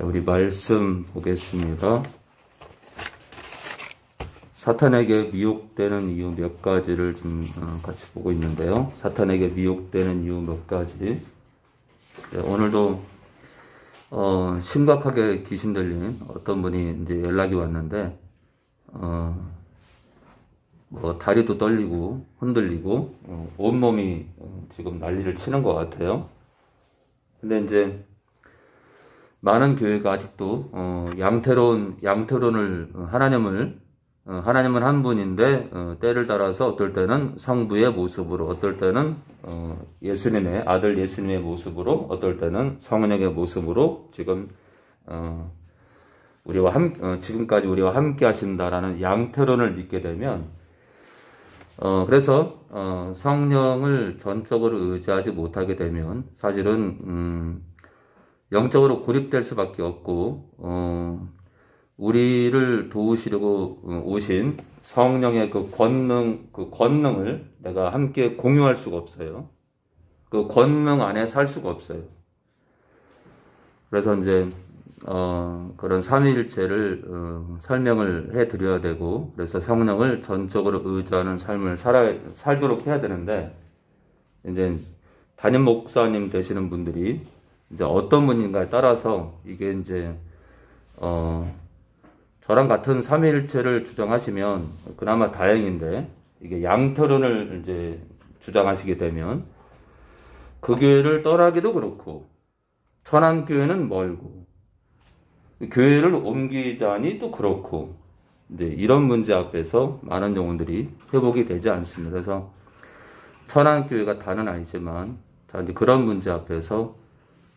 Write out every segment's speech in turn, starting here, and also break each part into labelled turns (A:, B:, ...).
A: 우리 말씀 보겠습니다. 사탄에게 미혹되는 이유 몇 가지를 좀 같이 보고 있는데요. 사탄에게 미혹되는 이유 몇 가지. 오늘도 심각하게 귀신 들린 어떤 분이 이제 연락이 왔는데, 뭐 다리도 떨리고 흔들리고 온몸이 지금 난리를 치는 것 같아요. 근데 이제 많은 교회가 아직도 양태론을 하나님은 한 분인데 때를 따라서 어떨 때는 성부의 모습으로, 어떨 때는 예수님의 아들 예수님의 모습으로, 어떨 때는 성령의 모습으로 지금 지금까지 우리와 함께 하신다라는 양태론을 믿게 되면, 그래서 성령을 전적으로 의지하지 못하게 되면 사실은 영적으로 고립될 수밖에 없고, 우리를 도우시려고 오신 성령의 그 권능을 내가 함께 공유할 수가 없어요. 그 권능 안에 살 수가 없어요. 그래서 이제 그런 삼위일체를 설명을 해드려야 되고, 그래서 성령을 전적으로 의지하는 삶을 살도록 해야 되는데, 이제 담임 목사님 되시는 분들이 이제 어떤 분인가에 따라서 이게 이제 저랑 같은 삼위일체를 주장하시면 그나마 다행인데, 이게 양태론을 이제 주장하시게 되면 그 교회를 떠나기도 그렇고, 천안교회는 멀고, 교회를 옮기자니 또 그렇고, 이제 이런 문제 앞에서 많은 영혼들이 회복이 되지 않습니다. 그래서 천안교회가 다는 아니지만, 이제 그런 문제 앞에서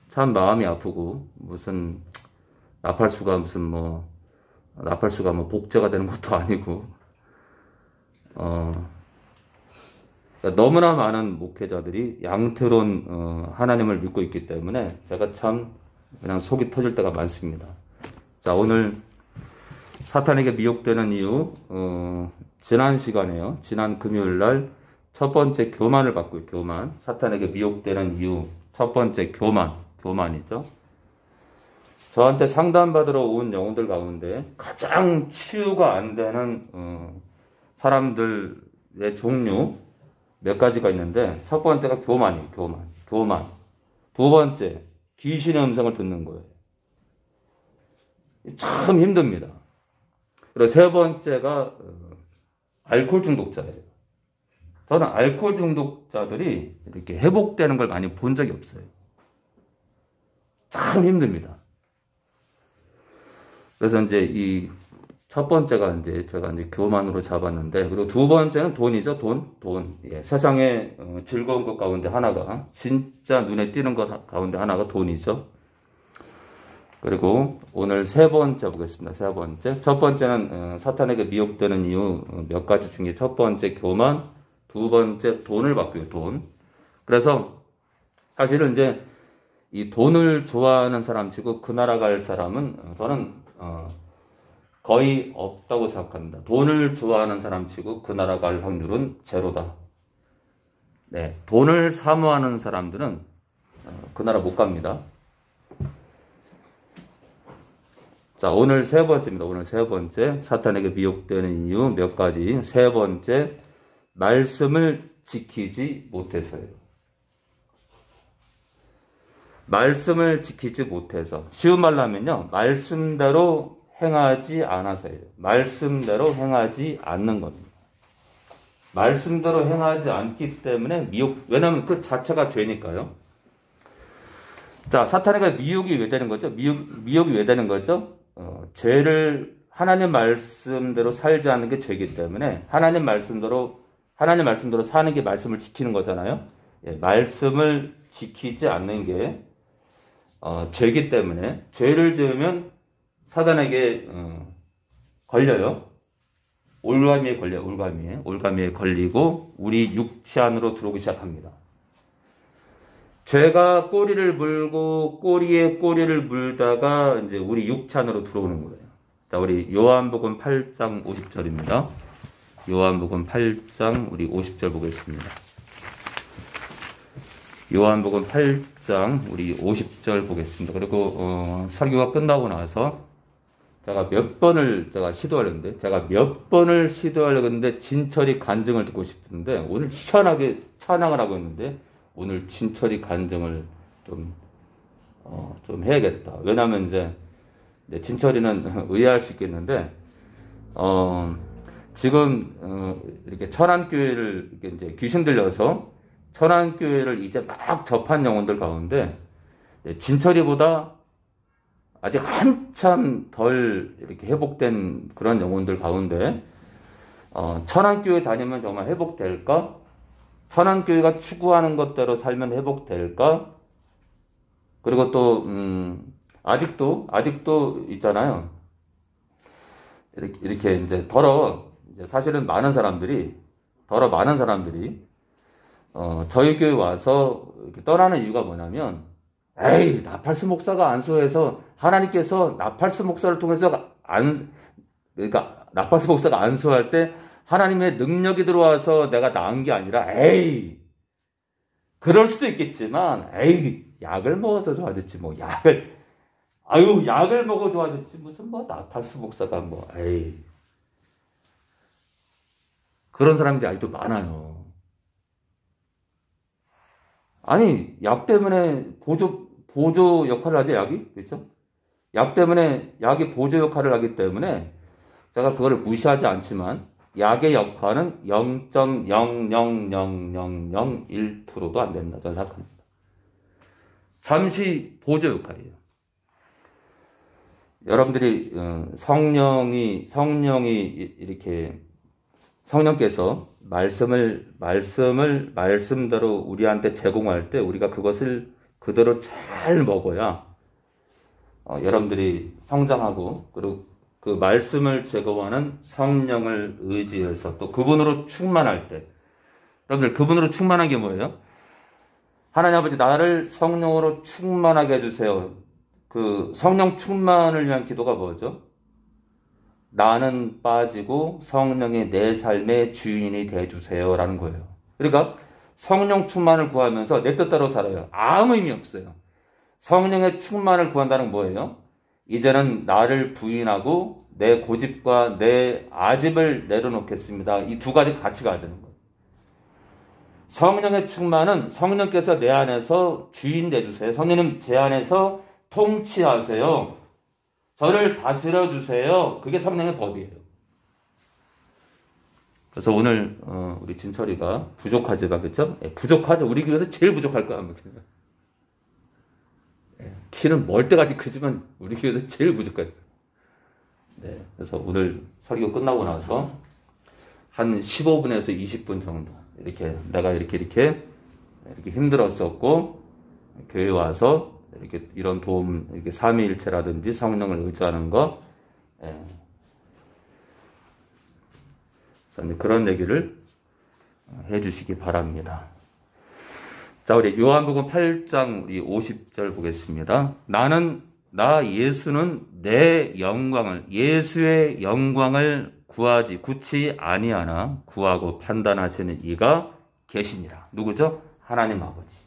A: 참 마음이 아프고, 무슨 나팔수가 복제가 되는 것도 아니고, 너무나 많은 목회자들이 양태론 하나님을 믿고 있기 때문에 제가 참 그냥 속이 터질 때가 많습니다. 자, 오늘 사탄에게 미혹되는 이유, 지난 시간에요. 지난 금요일 날 첫 번째 교만을 받고요. 교만. 사탄에게 미혹되는 이유 첫 번째 교만이죠. 저한테 상담받으러 온 영혼들 가운데 가장 치유가 안 되는 사람들의 종류 몇 가지가 있는데, 첫 번째가 교만이에요. 교만. 두 번째, 귀신의 음성을 듣는 거예요. 참 힘듭니다. 그리고 세 번째가 알코올 중독자예요. 저는 알코올 중독자들이 이렇게 회복되는 걸 많이 본 적이 없어요. 참 힘듭니다. 그래서 이제 이 첫 번째가 이제 제가 이제 교만으로 잡았는데, 그리고 두 번째는 돈이죠. 돈. 예, 세상의 즐거운 것 가운데 하나가, 진짜 눈에 띄는 것 가운데 하나가 돈이죠. 그리고 오늘 세 번째 보겠습니다. 세 번째. 첫 번째는 사탄에게 미혹되는 이유 몇 가지 중에 첫 번째 교만, 두 번째 돈을 받고요. 돈. 그래서 사실은 이제 이 돈을 좋아하는 사람 치고 그 나라 갈 사람은 저는 거의 없다고 생각합니다. 돈을 좋아하는 사람 치고 그 나라 갈 확률은 제로다. 네, 돈을 사모하는 사람들은 그 나라 못 갑니다. 자, 오늘 세 번째입니다. 오늘 세 번째, 사탄에게 미혹되는 이유 몇 가지. 세 번째, 말씀을 지키지 못해서예요. 말씀을 지키지 못해서. 쉬운 말로 하면요, 말씀대로 행하지 않아서예요. 말씀대로 행하지 않는 겁니다. 말씀대로 행하지 않기 때문에 왜냐하면 그 자체가 죄니까요. 자, 사탄에게 미혹이 왜 되는 거죠? 미혹이 왜 되는 거죠? 죄를 하나님 말씀대로 살지 않는 게 죄이기 때문에 하나님 말씀대로 사는 게 말씀을 지키는 거잖아요. 예, 말씀을 지키지 않는 게 죄이기 때문에 죄를 지으면 사단에게 걸려요. 올가미에 걸려요. 올가미에 걸리고 우리 육체 안으로 들어오기 시작합니다. 죄가 꼬리를 물고 꼬리에 꼬리를 물다가 이제 우리 육체 안으로 들어오는 거예요. 자, 우리 요한복음 8장 50절입니다. 요한복음 8장 우리 50절 보겠습니다. 요한복음 8장 우리 50절 보겠습니다. 그리고 설교가 끝나고 나서 제가 몇 번을 시도하려고 했는데 진철이 간증을 듣고 싶은데 오늘 시원하게 찬양을 하고 있는데 오늘 진철이 간증을 좀 해야겠다. 왜냐면 이제 진철이는 의아할 수 있겠는데 지금 이렇게 천안교회를 이제 귀신 들려서 천안교회를 이제 막 접한 영혼들 가운데 진철이보다 아직 한참 덜 이렇게 회복된 그런 영혼들 가운데 천안교회 다니면 정말 회복될까? 천안교회가 추구하는 것대로 살면 회복될까? 그리고 또 아직도 있잖아요. 이렇게 이제 사실은 많은 사람들이 저희 교회 와서 이렇게 떠나는 이유가 뭐냐면, 에이, 나팔스 목사가 안수해서 하나님께서 나팔스 목사를 통해서 그러니까 나팔스 목사가 안수할 때 하나님의 능력이 들어와서 내가 나은 게 아니라, 에이, 그럴 수도 있겠지만, 에이, 약을 먹어서 좋아졌지, 약을 먹어 좋아졌지, 무슨 나팔스 목사가 에이. 그런 사람들이 아직도 많아요. 아니, 약 때문에 보조 역할을 하죠, 약이? 그렇죠? 약 때문에, 약이 보조 역할을 하기 때문에 제가 그거를 무시하지 않지만 약의 역할은 0.0000001%도 안 된다. 저는 생각합니다. 잠시 보조 역할이에요. 여러분들이 성령이 이렇게 성령께서 말씀대로 우리한테 제공할 때 우리가 그것을 그대로 잘 먹어야 여러분들이 성장하고 그리고 그 말씀을 제공하는 성령을 의지해서 또 그분으로 충만할 때 여러분들 그분으로 충만한 게 뭐예요? 하나님 아버지 나를 성령으로 충만하게 해주세요. 그 성령 충만을 위한 기도가 뭐죠? 나는 빠지고 성령이 내 삶의 주인이 되어주세요 라는 거예요. 그러니까 성령 충만을 구하면서 내 뜻대로 살아요. 아무 의미 없어요. 성령의 충만을 구한다는 뭐예요? 이제는 나를 부인하고 내 고집과 내 아집을 내려놓겠습니다. 이 두 가지 같이 가야 되는 거예요. 성령의 충만은 성령께서 내 안에서 주인 되주세요. 성령님 제 안에서 통치하세요. 저를 다스려 주세요. 그게 성령의 법이에요. 그래서 오늘 우리 진철이가 부족하지만 그렇죠? 부족하죠. 우리 교회에서 제일 부족할 거야. 키는 멀 때까지 크지만 우리 교회에서 제일 부족할 거야. 네, 그래서 오늘 설교 끝나고 나서 한 15분에서 20분 정도 이렇게 내가 이렇게 힘들었었고 교회 와서 이렇게 이런 도움, 이렇게 삼위일체라든지 성령을 의지하는 거, 그래서 그런 얘기를 해주시기 바랍니다. 자, 우리 요한복음 8장 우리 50절 보겠습니다. 예수는 내 영광을, 예수의 영광을 구치 아니하나 구하고 판단하시는 이가 계시니라. 누구죠? 하나님 아버지.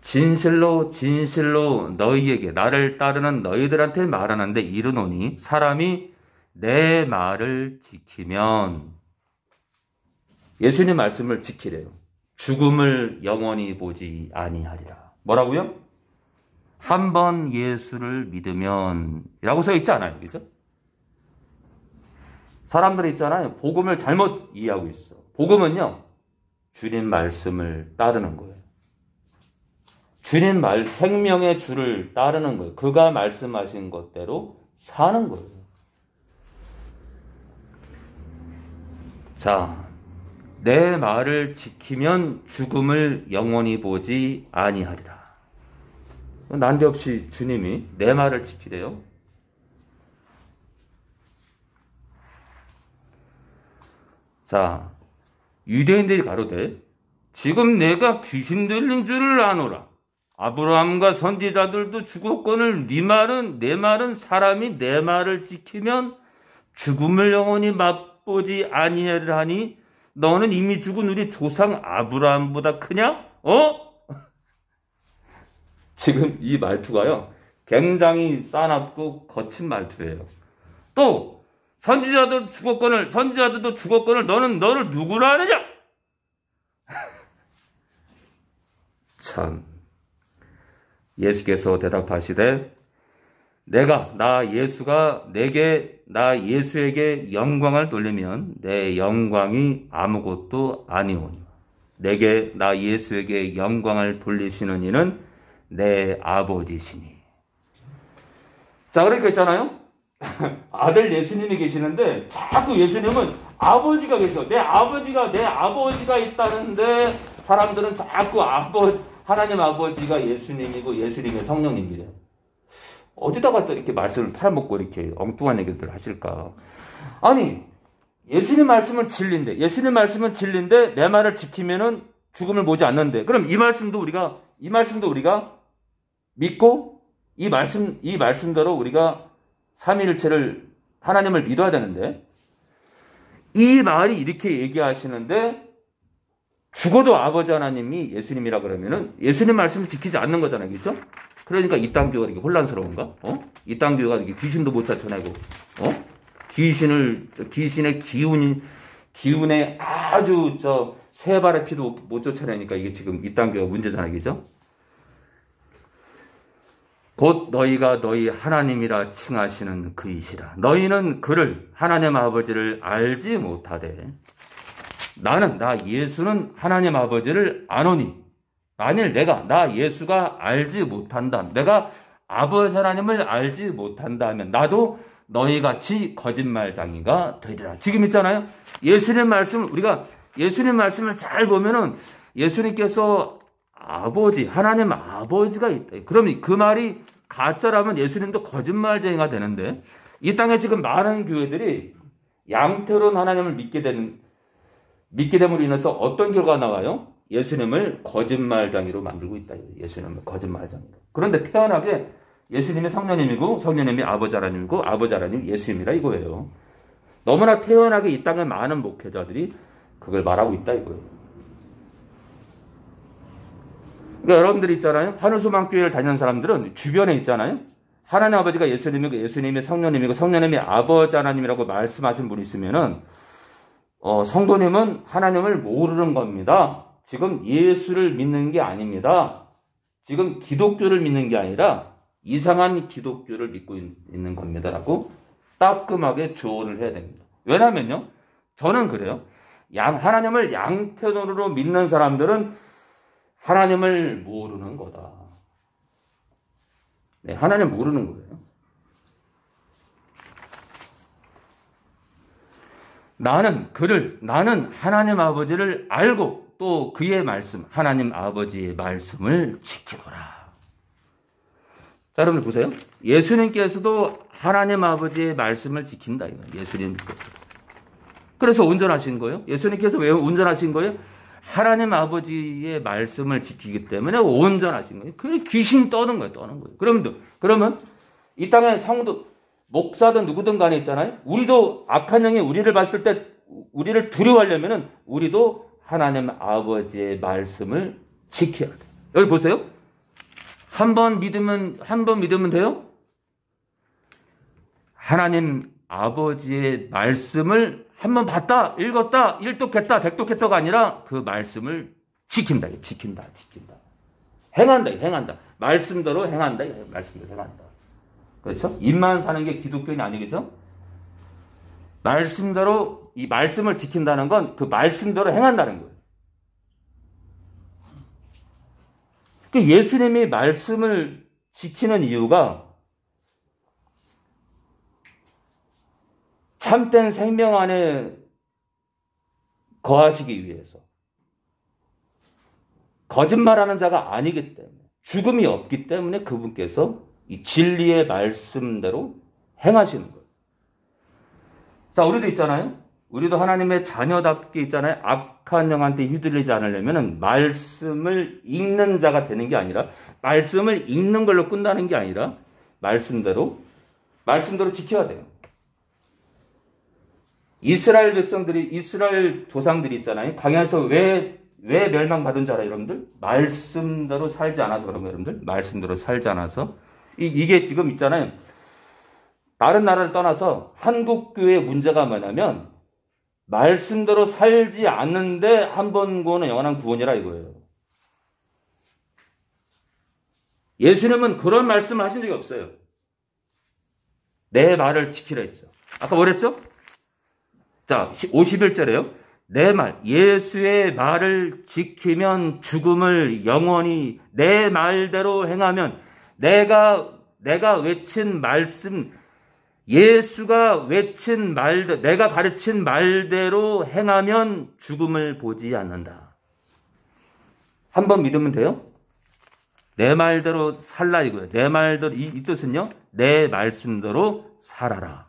A: 진실로 너희에게 나를 따르는 너희들한테 말하는데 이르노니 사람이 내 말을 지키면 예수님 말씀을 지키래요. 죽음을 영원히 보지 아니하리라. 뭐라고요? 한 번 예수를 믿으면 이라고 써 있지 않아요? 그래서 사람들이 있잖아요. 복음을 잘못 이해하고 있어. 복음은요. 주님 말씀을 따르는 거예요. 주님 생명의 주를 따르는 거예요. 그가 말씀하신 것대로 사는 거예요. 자, 내 말을 지키면 죽음을 영원히 보지 아니하리라. 난데없이 주님이 내 말을 지키래요. 자, 유대인들이 가로되 지금 내가 귀신 들린 줄을 아노라. 아브라함과 선지자들도 죽었거늘 내 말은 사람이 내 말을 지키면 죽음을 영원히 맛보지 아니하리라 하니 너는 이미 죽은 우리 조상 아브라함보다 크냐? 지금 이 말투가요, 굉장히 싸납고 거친 말투예요. 또 선지자들도 죽었거늘 너를 누구라 하느냐? 참, 예수께서 대답하시되 나 예수에게 영광을 돌리면 내 영광이 아무것도 아니오니 나 예수에게 영광을 돌리시는 이는 내 아버지시니. 자, 그러니까 있잖아요. 아들 예수님이 계시는데 자꾸 예수님은 아버지가 계셔. 내 아버지가 있다는데 사람들은 자꾸 하나님 아버지가 예수님이고 예수님의 성령님이래. 어디다가 또 이렇게 말씀을 팔아먹고 이렇게 엉뚱한 얘기들 하실까? 아니, 예수님 말씀은 진리인데 내 말을 지키면은 죽음을 보지 않는데, 그럼 이 말씀도 우리가 믿고 이 말씀대로 우리가 삼위일체를 하나님을 믿어야 되는데, 이 말이 이렇게 얘기하시는데 죽어도 아버지 하나님이 예수님이라 그러면은 예수님 말씀을 지키지 않는 거잖아요. 그렇죠? 그러니까 이땅 교회가 이렇게 혼란스러운가? 이땅 교회가 이렇게 귀신도 못 쫓아내고, 귀신의 기운에 아주 세 발의 피도 못 쫓아내니까 이게 지금 이땅 교회가 문제잖아요. 그죠? 곧 너희가 너희 하나님이라 칭하시는 그이시라. 너희는 그를, 하나님 아버지를 알지 못하되 나 예수는 하나님 아버지를 아노니, 만일 나 예수가 알지 못한다, 내가 아버지 하나님을 알지 못한다면 나도 너희같이 거짓말쟁이가 되리라. 지금 있잖아요. 예수님 말씀을 잘 보면은 예수님께서 하나님 아버지가 있다. 그럼 그 말이 가짜라면 예수님도 거짓말쟁이가 되는데, 이 땅에 지금 많은 교회들이 양태로운 하나님을 믿게 됨으로 인해서 어떤 결과가 나와요? 예수님을 거짓말쟁이로 만들고 있다. 예수님을 거짓말쟁이로. 그런데 태연하게 예수님이 성령님이고 성령님이 아버지 하나님이고 아버지 하나님이 예수님이라 이거예요. 너무나 태연하게 이 땅에 많은 목회자들이 그걸 말하고 있다 이거예요. 그러니까 여러분들이 있잖아요. 하늘소망교회를 다니는 사람들은 주변에 있잖아요. 하나님 아버지가 예수님이고 예수님이 성령님이고 성령님이 아버지 하나님이라고 말씀하신 분이 있으면은 성도님은 하나님을 모르는 겁니다. 지금 예수를 믿는 게 아닙니다. 지금 기독교를 믿는 게 아니라 이상한 기독교를 믿고 있는 겁니다라고 따끔하게 조언을 해야 됩니다. 왜냐면요, 저는 그래요. 하나님을 양태론으로 믿는 사람들은 하나님을 모르는 거다. 네, 하나님 모르는 거예요. 나는 하나님 아버지를 알고 또 그의 말씀, 하나님 아버지의 말씀을 지키노라. 자, 여러분 보세요. 예수님께서도 하나님 아버지의 말씀을 지킨다. 예수님께서. 그래서 온전하신 거예요. 예수님께서 왜 온전하신 거예요? 하나님 아버지의 말씀을 지키기 때문에 온전하신 거예요. 그래 귀신 떠는 거예요. 그러면 이 땅에 성도, 목사든 누구든 간에 있잖아요. 우리도 악한 영이 우리를 봤을 때 우리를 두려워하려면은 우리도 하나님 아버지의 말씀을 지켜야 돼요. 여기 보세요. 한 번 믿으면 돼요? 하나님 아버지의 말씀을 한 번 봤다, 읽었다, 일독했다, 백독했다가 아니라 그 말씀을 지킨다. 행한다. 말씀대로 행한다. 그렇죠? 입만 사는 게 기독교인이 아니겠죠? 말씀대로 이 말씀을 지킨다는 건 그 말씀대로 행한다는 거예요. 그 예수님이 말씀을 지키는 이유가 참된 생명 안에 거하시기 위해서, 거짓말하는 자가 아니기 때문에, 죽음이 없기 때문에 그분께서 이 진리의 말씀대로 행하시는 거예요. 자, 우리도 있잖아요. 우리도 하나님의 자녀답게 있잖아요. 악한 영한테 휘둘리지 않으려면 말씀을 읽는 자가 되는 게 아니라, 말씀을 읽는 걸로 끝나는 게 아니라 말씀대로 지켜야 돼요. 이스라엘 백성들이, 이스라엘 조상들이 있잖아요. 광야에서 왜 멸망받은 줄 알아요, 여러분들? 말씀대로 살지 않아서 그런 거예요, 여러분들. 말씀대로 살지 않아서. 이게 지금 있잖아요. 다른 나라를 떠나서 한국교회의 문제가 뭐냐면, 말씀대로 살지 않는데 한 번 구원은 영원한 구원이라 이거예요. 예수님은 그런 말씀을 하신 적이 없어요. 내 말을 지키라 했죠. 아까 뭐랬죠? 자, 51절에요. 내 말, 예수의 말을 지키면 죽음을 영원히 내 말대로 행하면 내가 외친 말씀, 예수가 외친 말대로, 내가 가르친 말대로 행하면 죽음을 보지 않는다. 한 번 믿으면 돼요? 내 말대로 살라 이거예요. 내 말대로, 이 뜻은요, 내 말씀대로 살아라.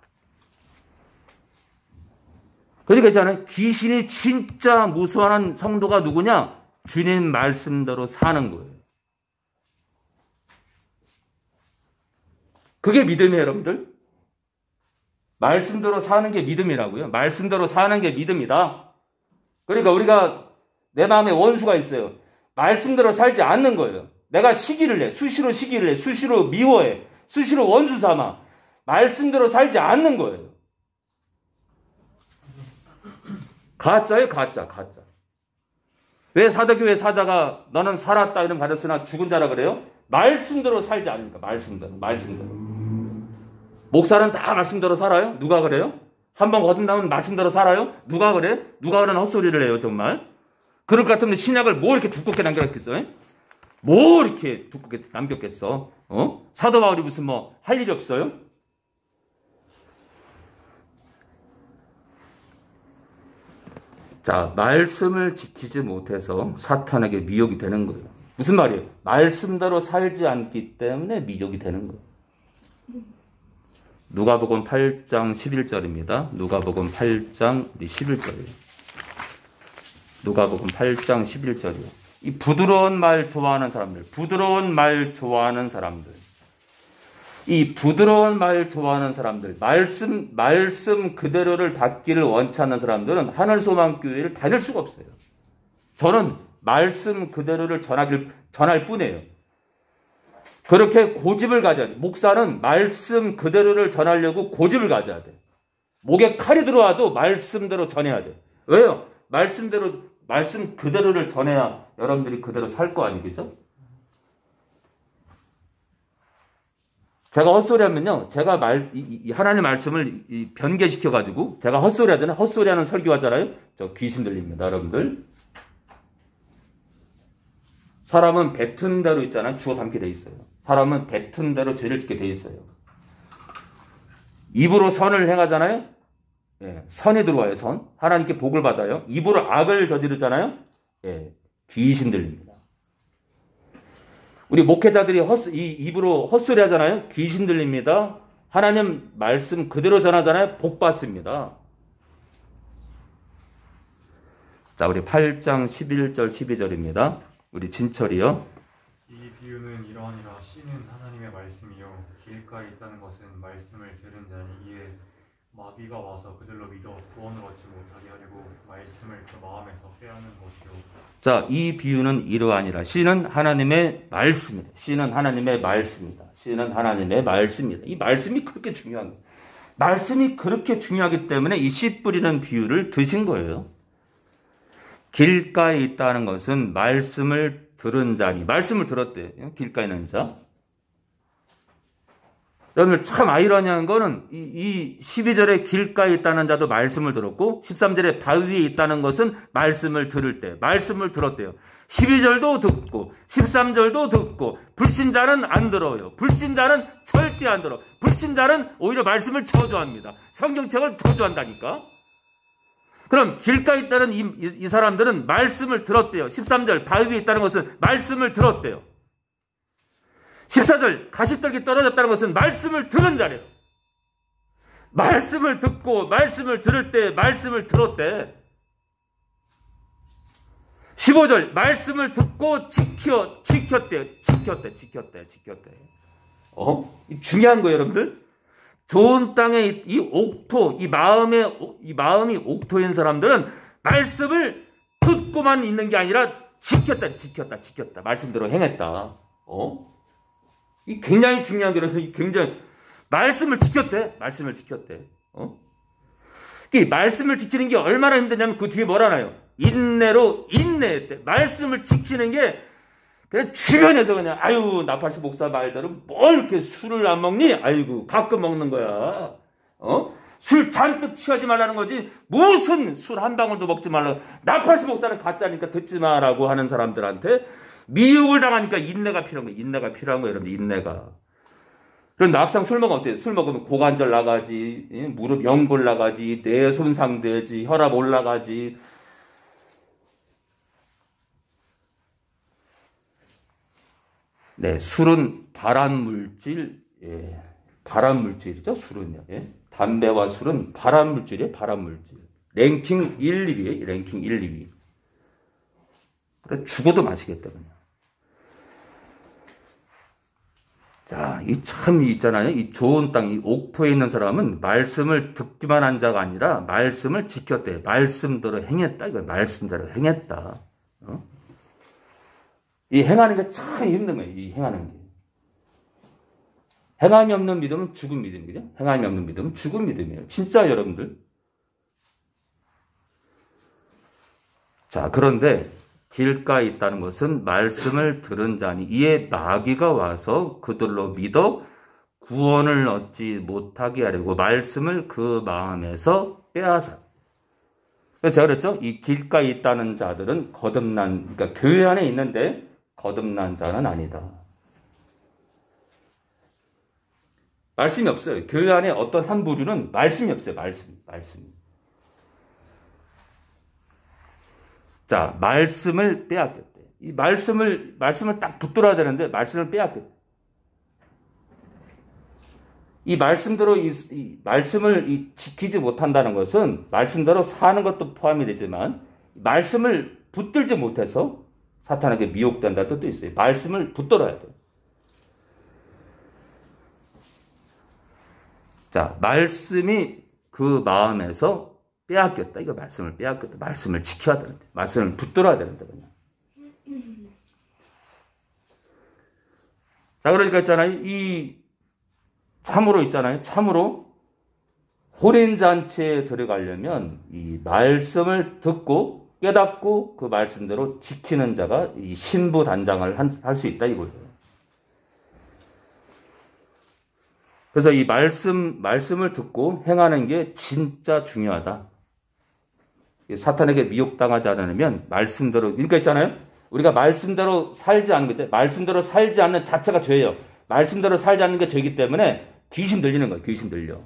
A: 그러니까 있잖아요. 귀신이 진짜 무서워하는 성도가 누구냐? 주님 말씀대로 사는 거예요. 그게 믿음이에요, 여러분들. 말씀대로 사는 게 믿음이라고요. 말씀대로 사는 게 믿음이다. 그러니까 우리가 내 마음에 원수가 있어요. 말씀대로 살지 않는 거예요. 내가 시기를 해. 수시로 시기를 해. 수시로 미워해. 수시로 원수 삼아. 말씀대로 살지 않는 거예요. 가짜예요, 가짜. 왜 사도교회 사자가 너는 살았다 이름 받았으나 죽은 자라 그래요? 말씀대로 살지 않으니까. 말씀대로. 목사는 다 말씀대로 살아요? 누가 그래요? 한번 거듭나면 말씀대로 살아요? 누가 그래? 누가 그런 헛소리를 해요, 정말? 그럴 것 같으면 신약을 뭐 이렇게 두껍게 남겼겠어요? 뭐 이렇게 두껍게 남겼겠어? 사도 바울이 무슨 뭐 할 일이 없어요? 자, 말씀을 지키지 못해서 사탄에게 미혹이 되는 거예요. 무슨 말이에요? 말씀대로 살지 않기 때문에 미혹이 되는 거예요. 누가복음 8장 11절입니다. 누가복음 8장 11절이에요. 누가복음 8장 11절이에요. 이 부드러운 말 좋아하는 사람들, 이 부드러운 말 좋아하는 사람들, 말씀 그대로를 받기를 원치 않는 사람들은 하늘소망교회를 다닐 수가 없어요. 저는 말씀 그대로를 전할 뿐이에요. 그렇게 고집을 가져야 돼. 목사는 말씀 그대로를 전하려고 고집을 가져야 돼. 목에 칼이 들어와도 말씀대로 전해야 돼. 왜요? 말씀 그대로를 전해야 여러분들이 그대로 살 거 아니겠죠? 제가 헛소리 하면요, 제가 하나님의 말씀을 변개시켜가지고, 제가 헛소리 하잖아요. 헛소리 하는 설교 하잖아요. 저 귀신 들립니다, 여러분들. 사람은 뱉은 대로 있잖아요. 주워 담게 돼 있어요. 사람은 뱉은 대로 죄를 짓게 돼 있어요. 입으로 선을 행하잖아요. 예, 선이 들어와요, 선. 하나님께 복을 받아요. 입으로 악을 저지르잖아요. 예, 귀신 들립니다. 우리 목회자들이 입으로 헛소리 하잖아요. 귀신 들립니다. 하나님 말씀 그대로 전하잖아요. 복 받습니다. 자, 우리 8장 11절 12절입니다. 우리 진철이요.
B: 이 비유는 이러하니라. 씨는 하나님의 말씀이요 길가에 있다는 것은 말씀을 들은 자니 이에 마귀가 와서 그들로 믿어 구원을 얻지 못하게 하려고 말씀을 그 마음에서 빼앗는 것이요.
A: 자, 이 비유는 이러하니라. 씨는 하나님의 말씀이다. 씨는 하나님의 말씀이다. 씨는 하나님의 말씀이다. 이 말씀이 그렇게 중요한 거예요. 말씀이 그렇게 중요하기 때문에 이 씨 뿌리는 비유를 드신 거예요. 길가에 있다는 것은 말씀을 들은 자니, 말씀을 들었대요. 길가에 있는 자. 여러분 참 아이러니한 거는 이 12절에 길가에 있다는 자도 말씀을 들었고 13절에 바위 위에 있다는 것은 말씀을 들을 때 말씀을 들었대요. 12절도 듣고 13절도 듣고 불신자는 안 들어요. 불신자는 절대 안 들어. 불신자는 오히려 말씀을 저주합니다. 성경책을 저주한다니까. 그럼 길가에 있다는 이 사람들은 말씀을 들었대요. 13절 바위 위에 있다는 것은 말씀을 들었대요. 14절 가시떨기 떨어졌다는 것은 말씀을 들은 자래요. 말씀을 듣고 말씀을 들을 때 말씀을 들었대. 15절 말씀을 듣고 지켰대. 중요한 거예요, 여러분들. 좋은 땅의 이 옥토, 이 마음이 옥토인 사람들은 말씀을 듣고만 있는 게 아니라 지켰다. 말씀대로 행했다. 이 굉장히 중요한 게라서 굉장히 말씀을 지켰대. 이 말씀을 지키는 게 얼마나 힘드냐면 그 뒤에 뭐라나요? 인내로 인내했대. 말씀을 지키는 게 그냥 주변에서 그냥 아유 나팔씨 목사 말대로 뭘 이렇게 술을 안 먹니? 아이고 가끔 먹는 거야. 술 잔뜩 취하지 말라는 거지 무슨 술 한 방울도 먹지 말라. 나팔씨 목사는 가짜니까 듣지 마라고 하는 사람들한테 미혹을 당하니까 인내가 필요한 거예요. 여러분 인내가. 그럼 막상 술 먹으면 어때요? 술 먹으면 고관절 나가지, 무릎 연골 나가지, 뇌 손상되지, 혈압 올라가지. 네, 술은 발암물질, 발암물질이죠, 술은요. 담배와 술은 발암물질이에요, 발암물질. 랭킹 1, 2위에요, 랭킹 1, 2위. 그래, 죽어도 마시겠다, 그냥. 자, 있잖아요. 이 좋은 땅, 이 옥토에 있는 사람은 말씀을 듣기만 한 자가 아니라 말씀을 지켰대. 말씀대로 행했다. 이거 말씀대로 행했다. 이 행하는 게 참 힘든 거예요. 이 행하는 게. 행함이 없는 믿음은 죽은 믿음이죠. 행함이 없는 믿음은 죽은 믿음이에요. 진짜 여러분들. 자, 그런데 길가에 있다는 것은 말씀을 들은 자니 이에 마귀가 와서 그들로 믿어 구원을 얻지 못하게 하려고 말씀을 그 마음에서 빼앗아. 그래서 제가 그랬죠. 이 길가에 있다는 자들은 그러니까 교회 안에 있는데 거듭난 자는 아니다. 말씀이 없어요. 교회 안에 어떤 한 부류는 말씀이 없어요. 말씀. 자, 말씀을 빼앗겼대. 이 말씀을 딱 붙들어야 되는데 말씀을 빼앗겼대. 이 말씀대로 이 말씀을 지키지 못한다는 것은 말씀대로 사는 것도 포함이 되지만 말씀을 붙들지 못해서 사탄에게 미혹된다는 뜻도 있어요. 말씀을 붙들어야 돼요. 자, 말씀이 그 마음에서 빼앗겼다. 이거 말씀을 빼앗겼다. 말씀을 지켜야 되는데. 말씀을 붙들어야 되는데, 그냥. 자, 그러니까 있잖아요. 참으로 호련잔치에 들어가려면 이 말씀을 듣고 깨닫고 그 말씀대로 지키는 자가 이 신부 단장을 할 수 있다, 이거예요. 그래서 이 말씀을 듣고 행하는 게 진짜 중요하다. 사탄에게 미혹당하지 않으면 말씀대로, 그러니까 있잖아요. 우리가 말씀대로 살지 않는 거죠. 말씀대로 살지 않는 자체가 죄예요. 말씀대로 살지 않는 게 죄이기 때문에 귀신 들리는 거예요. 귀신 들려.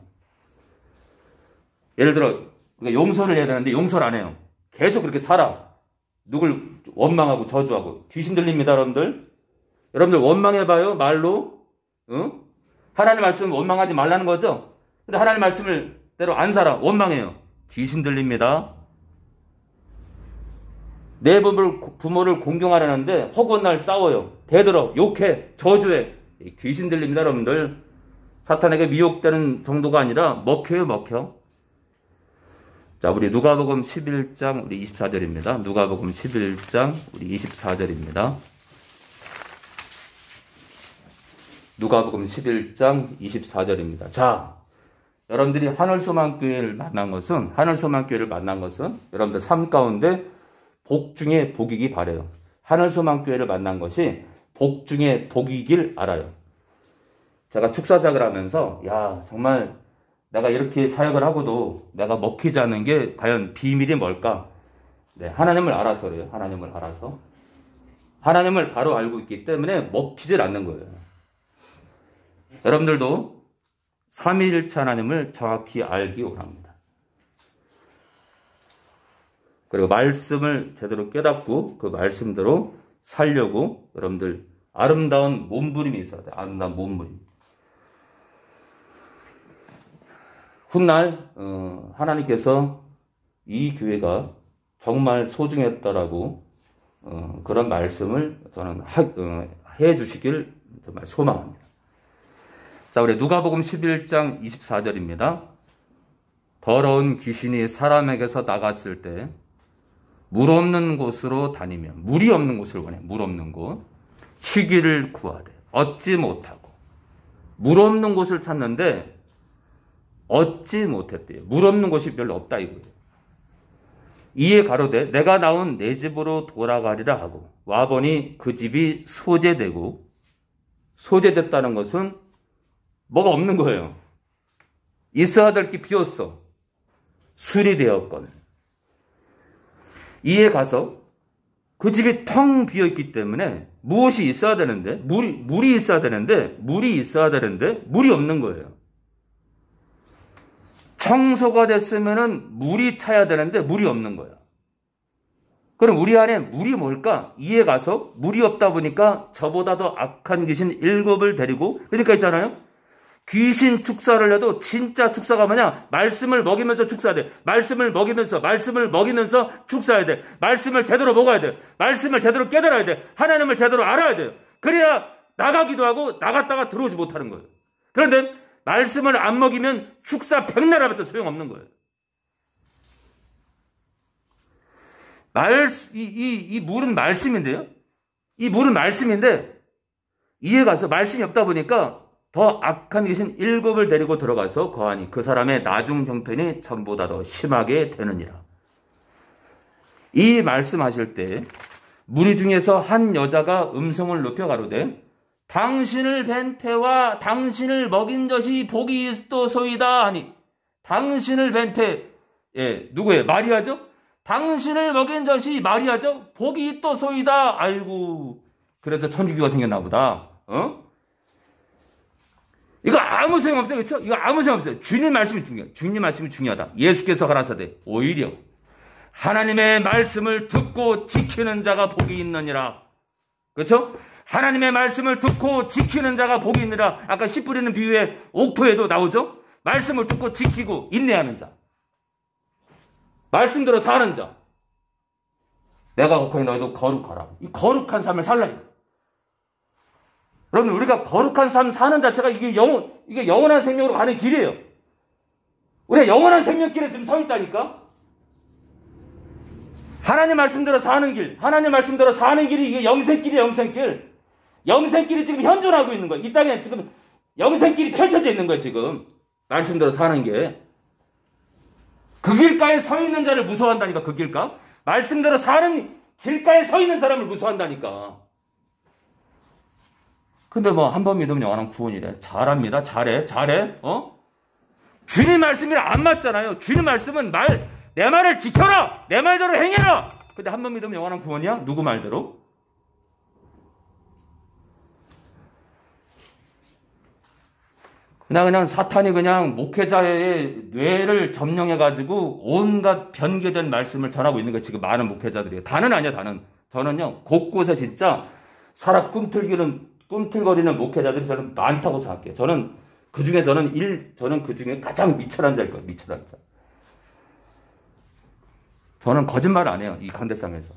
A: 예를 들어 우리가 용서를 해야 되는데 용서를 안 해요. 계속 그렇게 살아. 누굴 원망하고 저주하고. 귀신 들립니다, 여러분들. 여러분들 원망해봐요. 말로. 하나님 말씀 원망하지 말라는 거죠. 근데 하나님 말씀을 대로 안 살아. 원망해요. 귀신 들립니다. 내 부모를 공경하려는데 허구한 날 싸워요. 대들어, 욕해, 저주해. 귀신 들립니다, 여러분들. 사탄에게 미혹되는 정도가 아니라 먹혀요. 자, 우리 누가복음 11장 우리 24절입니다. 누가복음 11장 우리 24절입니다. 누가복음 11장 24절입니다. 자, 여러분들이 하늘소망교회를 만난 것은 여러분들 삶 가운데 복 중에 복이기 바라요. 하늘소망교회를 만난 것이 복 중에 복이길 알아요. 제가 축사사역을 하면서 정말 내가 이렇게 사역을 하고도 내가 먹히지 않는 게 과연 비밀이 뭘까? 네, 하나님을 알아서 그래요. 하나님을 알아서. 하나님을 바로 알고 있기 때문에 먹히질 않는 거예요. 여러분들도 삼위일체 하나님을 정확히 알기 원합니다. 그리고 말씀을 제대로 깨닫고 그 말씀대로 살려고 여러분들 아름다운 몸부림이 있어야 돼요. 아름다운 몸부림. 훗날 하나님께서 이 교회가 정말 소중했다라고 그런 말씀을 저는 해 주시길 정말 소망합니다. 자, 우리 누가복음 11장 24절입니다. 더러운 귀신이 사람에게서 나갔을 때 물 없는 곳으로 다니며, 물이 없는 곳을 원해. 물 없는 곳. 쉬기를 구하되 얻지 못하고. 물 없는 곳을 찾는데 얻지 못했대요. 물 없는 곳이 별로 없다 이거예요. 이에 가로되 내가 나온 내 집으로 돌아가리라 하고 와보니 그 집이 소재되고, 소재됐다는 것은 뭐가 없는 거예요. 있어야 될 게 비었어. 수리되었거든. 이에 가서 그 집이 텅 비어있기 때문에 무엇이 있어야 되는데, 물이 있어야 되는데, 물이 없는 거예요. 청소가 됐으면은 물이 차야 되는데 물이 없는 거야. 그럼 우리 안에 물이 뭘까? 이에 가서 물이 없다 보니까 저보다 더 악한 귀신 7을 데리고, 그러니까 있잖아요. 귀신 축사를 해도 진짜 축사가 뭐냐? 말씀을 먹이면서 축사해야 돼. 말씀을 먹이면서 축사해야 돼. 말씀을 제대로 먹어야 돼. 말씀을 제대로 깨달아야 돼. 하나님을 제대로 알아야 돼요. 그래야 나가기도 하고 나갔다가 들어오지 못하는 거예요. 그런데 말씀을 안 먹이면 축사 백나라부터 소용없는 거예요. 이 물은 말씀인데요. 이 물은 말씀인데 이에 가서 말씀이 없다 보니까 더 악한 귀신 7을 데리고 들어가서 거하니 그 사람의 나중 형편이 전보다 더 심하게 되느니라. 이 말씀하실 때 무리 중에서 한 여자가 음성을 높여 가로되 당신을 뵌 태와 당신을 먹인 젖이 복이 있도소이다 하니, 당신을 뵌 태, 누구예요? 마리아죠? 당신을 먹인 젖이 마리아죠? 복이 있도소이다. 아이고, 그래서 천주교가 생겼나 보다. 이거 아무 소용없죠, 그렇죠? 이거 아무 소용없어요. 주님 말씀이 중요해요. 주님 말씀이 중요하다. 예수께서 가라사대 오히려 하나님의 말씀을 듣고 지키는 자가 복이 있느니라. 그렇죠? 하나님의 말씀을 듣고 지키는 자가 복이 있느니라. 아까 씨 뿌리는 비유의 옥토에도 나오죠? 말씀을 듣고 지키고 인내하는 자. 말씀대로 사는 자. 내가 거룩하니 너희도 거룩하라. 이 거룩한 삶을 살라. 여러분, 우리가 거룩한 삶 사는 자체가 이게 영원한 생명으로 가는 길이에요. 우리가 영원한 생명길에 지금 서 있다니까? 하나님 말씀대로 사는 길, 하나님 말씀대로 사는 길이 이게 영생길이에요, 영생길. 영생길이 지금 현존하고 있는 거예요. 이 땅에 지금 영생길이 펼쳐져 있는 거예요, 지금. 말씀대로 사는 게. 그 길가에 서 있는 자를 무서워한다니까, 그 길가. 말씀대로 사는 길가에 서 있는 사람을 무서워한다니까. 근데 뭐 한 번 믿으면 영원한 구원이래. 잘합니다. 잘해. 주님 말씀이 안 맞잖아요. 주님 말씀은 내 말을 지켜라. 내 말대로 행해라. 근데 한 번 믿으면 영원한 구원이야? 누구 말대로? 그냥 사탄이 그냥 목회자의 뇌를 점령해가지고 온갖 변개된 말씀을 전하고 있는 거예요. 지금 많은 목회자들이. 다는 아니야, 다는. 저는요, 곳곳에 진짜 살아 꿈틀거리는 목회자들이 저는 많다고 생각해요. 저는 그 중에 가장 미천한 자일 거예요. 미천한 자. 저는 거짓말 안 해요. 이 강대상에서.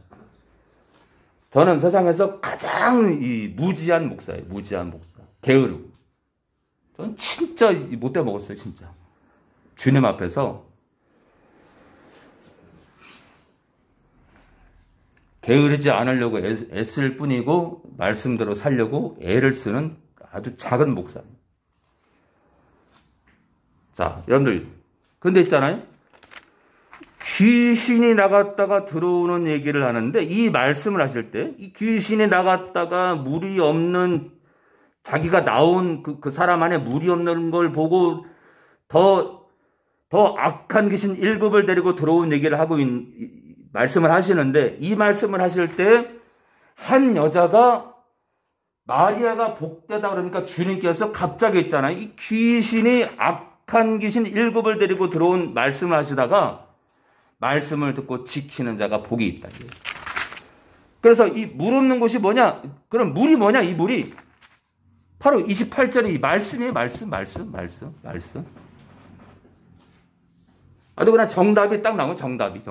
A: 저는 세상에서 가장 무지한 목사예요. 무지한 목사. 게으르고. 저는 진짜 못돼 먹었어요. 진짜. 주님 앞에서 게으르지 않으려고 애쓸 뿐이고 말씀대로 살려고 애를 쓰는 아주 작은 목사입니다. 자, 여러분들, 근데 있잖아요. 귀신이 나갔다가 들어오는 얘기를 하는데 이 말씀을 하실 때 이 귀신이 나갔다가 물이 없는, 자기가 나온 그 사람 안에 물이 없는 걸 보고 더 악한 귀신 7을 데리고 들어온 얘기를 하고 말씀을 하시는데, 이 말씀을 하실 때 한 여자가 마리아가 복되다 그러니까 주님께서 갑자기 있잖아요. 이 귀신이 악한 귀신 7을 데리고 들어온 말씀을 하시다가 말씀을 듣고 지키는 자가 복이 있다. 그래서 이 물 없는 곳이 뭐냐? 그럼 물이 뭐냐? 이 물이 바로 28절의 이 말씀이에요. 말씀. 아주 그냥 정답이 딱 나오면 정답이.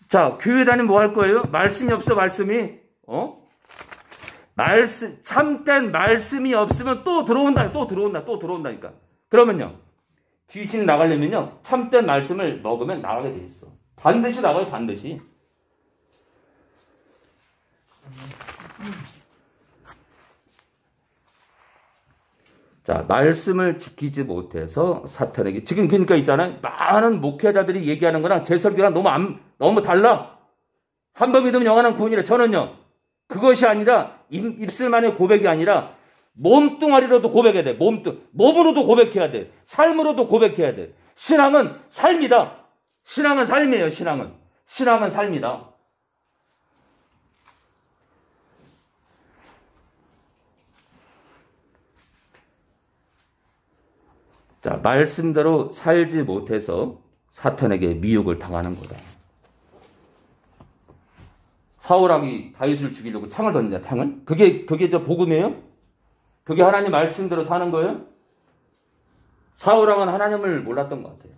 A: 자, 교회 다니면 뭐 할 거예요? 말씀이 없어, 말씀이. 참된 말씀이 없으면 또 들어온다니까. 그러면요, 귀신이 나가려면요, 참된 말씀을 먹으면 나가게 돼 있어. 반드시 나가요, 반드시. 자, 말씀을 지키지 못해서 사탄에게, 지금 그러니까 있잖아요. 많은 목회자들이 얘기하는 거랑 제 설교랑 너무 달라. 한 번 믿으면 영원한 구원이라. 저는요, 그것이 아니라, 입술만의 고백이 아니라, 몸뚱아리로도 고백해야 돼. 몸으로도 고백해야 돼. 삶으로도 고백해야 돼. 신앙은 삶이다. 신앙은 삶이에요, 신앙은. 신앙은 삶이다. 자, 말씀대로 살지 못해서 사탄에게 미혹을 당하는 거다. 사울왕이 다윗을 죽이려고 창을 던지냐, 창을? 그게 저 복음이에요? 그게 하나님 말씀대로 사는 거예요? 사울왕은 하나님을 몰랐던 것 같아요.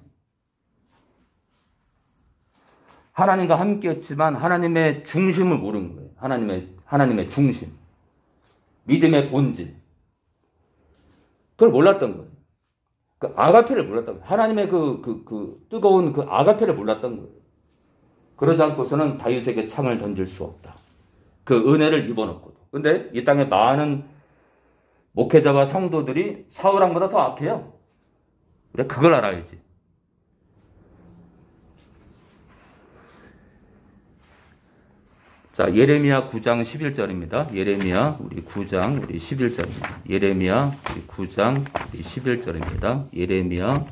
A: 하나님과 함께였지만 하나님의 중심을 모르는 거예요. 하나님의 중심. 믿음의 본질. 그걸 몰랐던 거예요. 그 아가페를 몰랐던 거예요. 하나님의 그 뜨거운 그 아가페를 몰랐던 거예요. 그러지 않고서는 다윗에게 창을 던질 수 없다. 그 은혜를 입어놓고도. 근데 이 땅에 많은 목회자와 성도들이 사울왕보다 더 악해요. 그래, 그걸 알아야지. 자, 예레미야 9장 11절입니다. 예레미야 우리 9장 우리 11절입니다. 예레미야 우리 9장 우리 11절입니다. 예레미야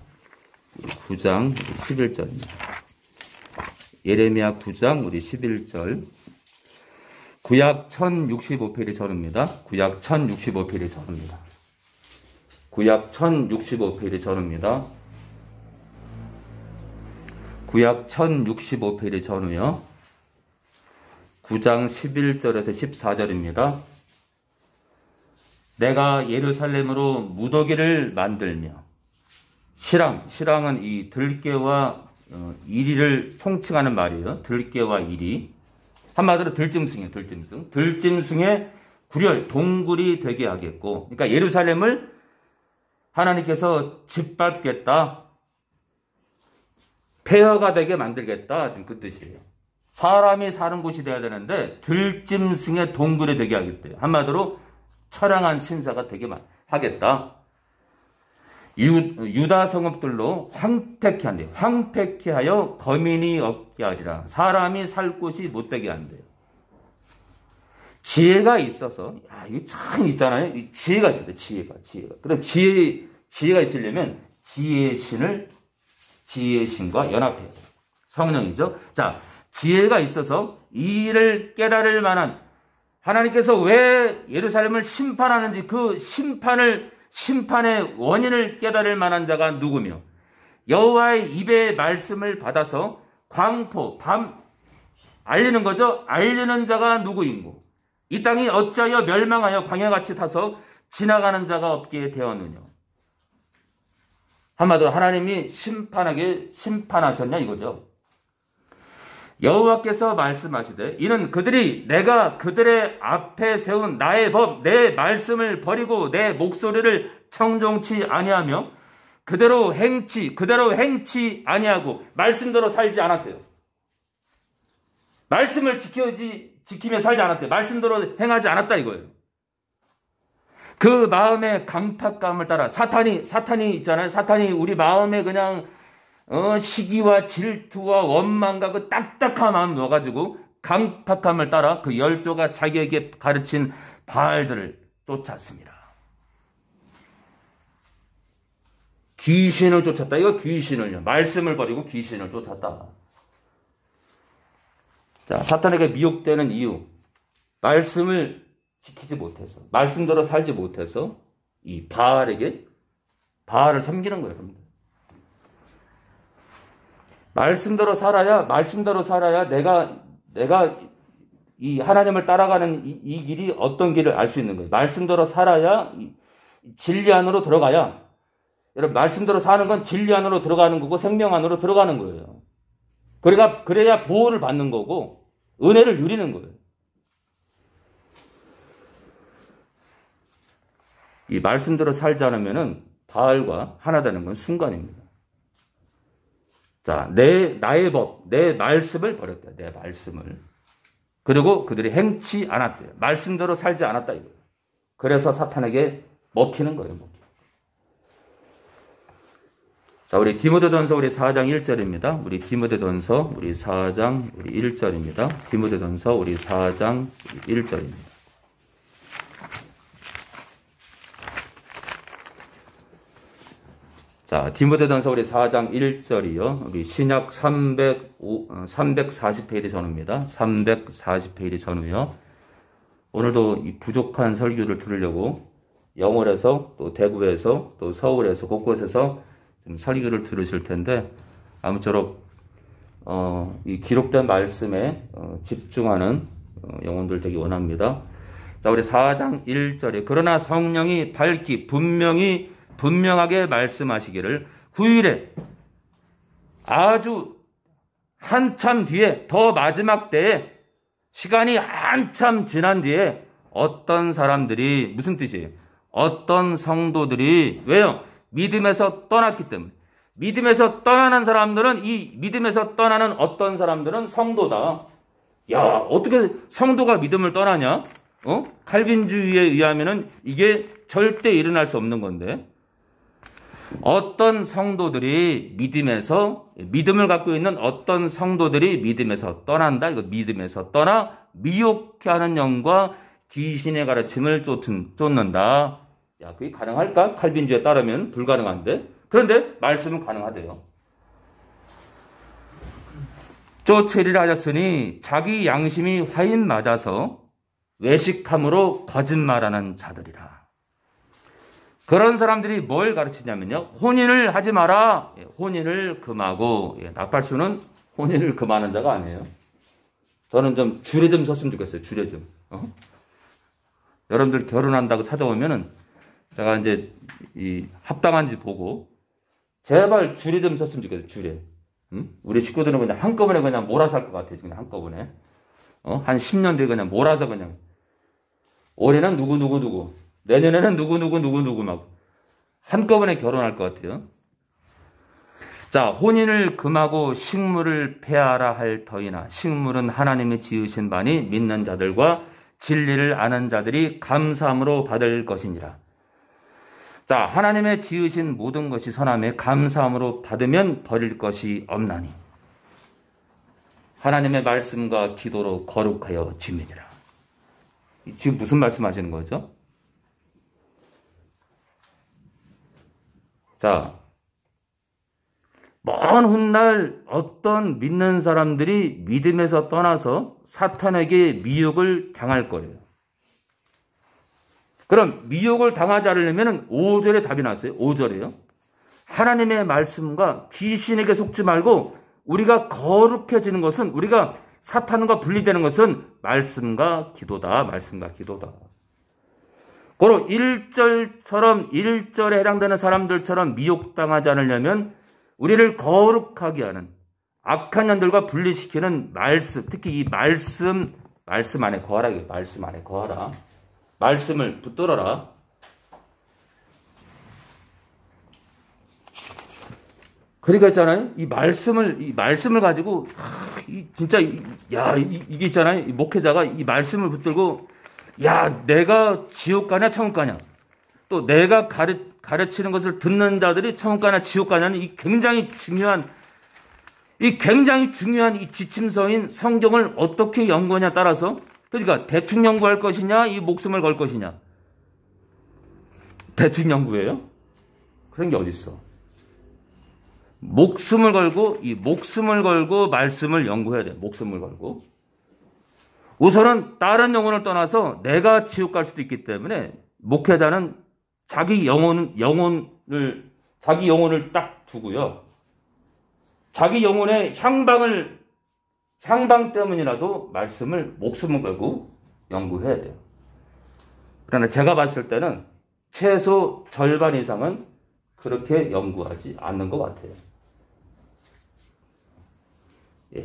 A: 우리 9장 우리 11절입니다. 예레미야 9장 우리 11절. 구약 1065페이지 전후입니다. 구약 1065페이지 전후입니다. 구약 1065페이지 전후입니다. 구약 1065페이지 전후요. 9장 11절에서 14절입니다. 내가 예루살렘으로 무더기를 만들며, 실랑은 이 들깨와 이리를 총칭하는 말이에요. 들깨와 이리. 한마디로 들짐승이에요. 들짐승의 구렬, 동굴이 되게 하겠고, 그러니까 예루살렘을 하나님께서 짓밟겠다. 폐허가 되게 만들겠다. 지금 그 뜻이에요. 사람이 사는 곳이 돼야 되는데 들짐승의 동굴이 되게 하겠대요. 한마디로 처량한 신사가 되게 하겠다. 유다 성읍들로 황폐케 한대요. 황폐케 하여 거민이 없게 하리라. 사람이 살 곳이 못 되게 한대요. 지혜가 있어서, 이거 참 있잖아요. 지혜가 있어야 돼, 지혜가. 그럼 지혜가 있으려면 지혜의 신과 연합해야 돼요. 성령이죠. 자, 지혜가 있어서 이 일을 깨달을 만한, 하나님께서 왜 예루살렘을 심판하는지 그 심판의 원인을 깨달을 만한 자가 누구며, 여호와의 입의 말씀을 받아서 광포, 알리는 거죠. 알리는 자가 누구인고, 이 땅이 어찌하여 멸망하여 광야같이 타서 지나가는 자가 없게 되었느냐. 한마디로 하나님이 심판하셨냐 이거죠. 여호와께서 말씀하시되, 이는 그들이 내가 그들의 앞에 세운 나의 법, 내 말씀을 버리고 내 목소리를 청종치 아니하며 그대로 행치 아니하고 말씀대로 살지 않았대요. 말씀을 지키며 살지 않았대요. 말씀대로 행하지 않았다 이거예요. 그 마음의 강팍감을 따라 사탄이 있잖아요. 사탄이 우리 마음에 그냥 시기와 질투와 원망과 그 딱딱한 마음 넣어가지고 강팍함을 따라 그 열조가 자기에게 가르친 바알들을 쫓았습니다. 귀신을 쫓았다. 이거 귀신을요. 말씀을 버리고 귀신을 쫓았다. 자, 사탄에게 미혹되는 이유. 말씀을 지키지 못해서, 말씀대로 살지 못해서 이 바알을 섬기는 거예요. 여러분들. 말씀대로 살아야 내가 이 하나님을 따라가는 이 길이 어떤 길을 알 수 있는 거예요. 말씀대로 살아야 진리 안으로 들어가야, 여러분, 말씀대로 사는 건 진리 안으로 들어가는 거고 생명 안으로 들어가는 거예요. 그래야 보호를 받는 거고 은혜를 누리는 거예요. 이 말씀대로 살지 않으면은 바알과 하나 되는 건 순간입니다. 자, 나의 법, 내 말씀을 버렸다. 내 말씀을. 그리고 그들이 행치 않았대요. 말씀대로 살지 않았다 이거예요. 그래서 사탄에게 먹히는 거예요. 자, 우리 디모데전서 우리 4장 1절입니다. 우리 디모데전서 우리 4장 우리 1절입니다. 디모데전서 우리 4장 1절입니다. 자, 디모데전서 우리 4장 1절이요. 우리 신약 340페이지 전후입니다. 340페이지 전후요. 오늘도 이 부족한 설교를 들으려고 영월에서 또 대구에서 또 서울에서 곳곳에서 좀 설교를 들으실 텐데 아무쪼록 이 기록된 말씀에 집중하는 영혼들 되기 원합니다. 자, 우리 4장 1절에 그러나 성령이 밝히 분명하게 말씀하시기를 후일에 아주 한참 뒤에 더 마지막 때에 시간이 한참 지난 뒤에 어떤 사람들이 무슨 뜻이에요? 어떤 성도들이 왜요? 믿음에서 떠났기 때문에 믿음에서 떠나는 사람들은 이 믿음에서 떠나는 어떤 사람들은 성도다. 야, 어떻게 성도가 믿음을 떠나냐? 칼빈주의에 의하면은 이게 절대 일어날 수 없는 건데 어떤 성도들이 믿음을 갖고 있는 어떤 성도들이 믿음에서 떠난다. 이거 믿음에서 떠나 미혹해 하는 영과 귀신의 가르침을 쫓는다. 야, 그게 가능할까? 칼빈주의에 따르면 불가능한데. 그런데 말씀은 가능하대요. 쫓으리라 하셨으니 자기 양심이 화인 맞아서 외식함으로 거짓말하는 자들이라. 그런 사람들이 뭘 가르치냐면요. 혼인을 하지 마라. 혼인을 금하고 나팔수는 혼인을 금하는 자가 아니에요. 저는 좀 줄에 좀 섰으면 좋겠어요. 줄에 좀. 여러분들 결혼한다고 찾아오면은 제가 이제 이 합당한지 보고 제발 줄에 좀 섰으면 좋겠어요. 줄에. 우리 식구들은 그냥 한꺼번에 그냥 몰아서 할 것 같아요. 그냥 한꺼번에. 한 10년 뒤에 그냥 몰아서 그냥. 올해는 누구. 내년에는 누구 막 한꺼번에 결혼할 것 같아요. 자, 혼인을 금하고 식물을 폐하라 할 터이나 식물은 하나님이 지으신 바니 믿는 자들과 진리를 아는 자들이 감사함으로 받을 것이니라. 자, 하나님의 지으신 모든 것이 선함에 감사함으로 받으면 버릴 것이 없나니 하나님의 말씀과 기도로 거룩하여 지으니라. 지금 무슨 말씀하시는 거죠? 자, 먼 훗날 어떤 믿는 사람들이 믿음에서 떠나서 사탄에게 미혹을 당할 거예요. 그럼 미혹을 당하지 않으려면 5절에 답이 나왔어요. 5절에요. 하나님의 말씀과 귀신에게 속지 말고 우리가 거룩해지는 것은 우리가 사탄과 분리되는 것은 말씀과 기도다. 말씀과 기도다. 고로 1절에 해당되는 사람들처럼 미혹당하지 않으려면 우리를 거룩하게 하는 악한 년들과 분리시키는 말씀, 특히 이 말씀 안에 거하라. 말씀 안에 거하라. 말씀을 붙들어라. 그러니까 있잖아요. 이 말씀을 가지고 진짜 이게 있잖아요. 이 목회자가 이 말씀을 붙들고 야, 내가 지옥 가냐 천국 가냐, 또 내가 가르치는 것을 듣는 자들이 천국 가냐 지옥 가냐는 이 굉장히 중요한 이 지침서인 성경을 어떻게 연구하냐에 따라서, 그러니까 대충 연구할 것이냐 이 목숨을 걸 것이냐. 대충 연구예요? 그런 게 어딨어. 목숨을 걸고 말씀을 연구해야 돼. 목숨을 걸고. 우선은 다른 영혼을 떠나서 내가 지옥 갈 수도 있기 때문에 목회자는 자기 영혼을 딱 두고요. 자기 영혼의 향방 때문이라도 목숨을 걸고 연구해야 돼요. 그러나 제가 봤을 때는 최소 절반 이상은 그렇게 연구하지 않는 것 같아요.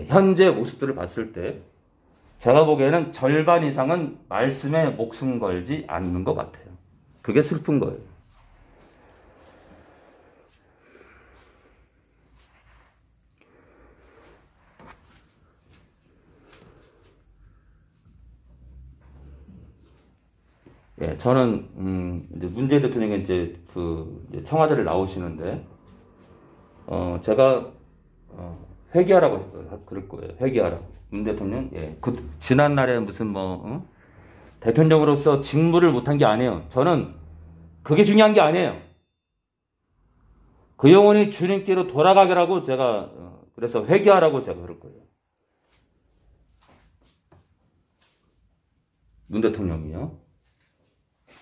A: 현재 모습들을 봤을 때 제가 보기에는 절반 이상은 말씀에 목숨 걸지 않는 것 같아요. 그게 슬픈 거예요. 예, 저는 이제 문재인 대통령이 이제 청와대를 나오시는데 제가 회개하라고 그럴 거예요. 회개하라고. 문 대통령, 예, 지난날에 무슨 대통령으로서 직무를 못한 게 아니에요. 저는 그게 중요한 게 아니에요. 그 영혼이 주님께로 돌아가게라고 제가 그래서 회개하라고 제가 그럴 거예요. 문 대통령이요.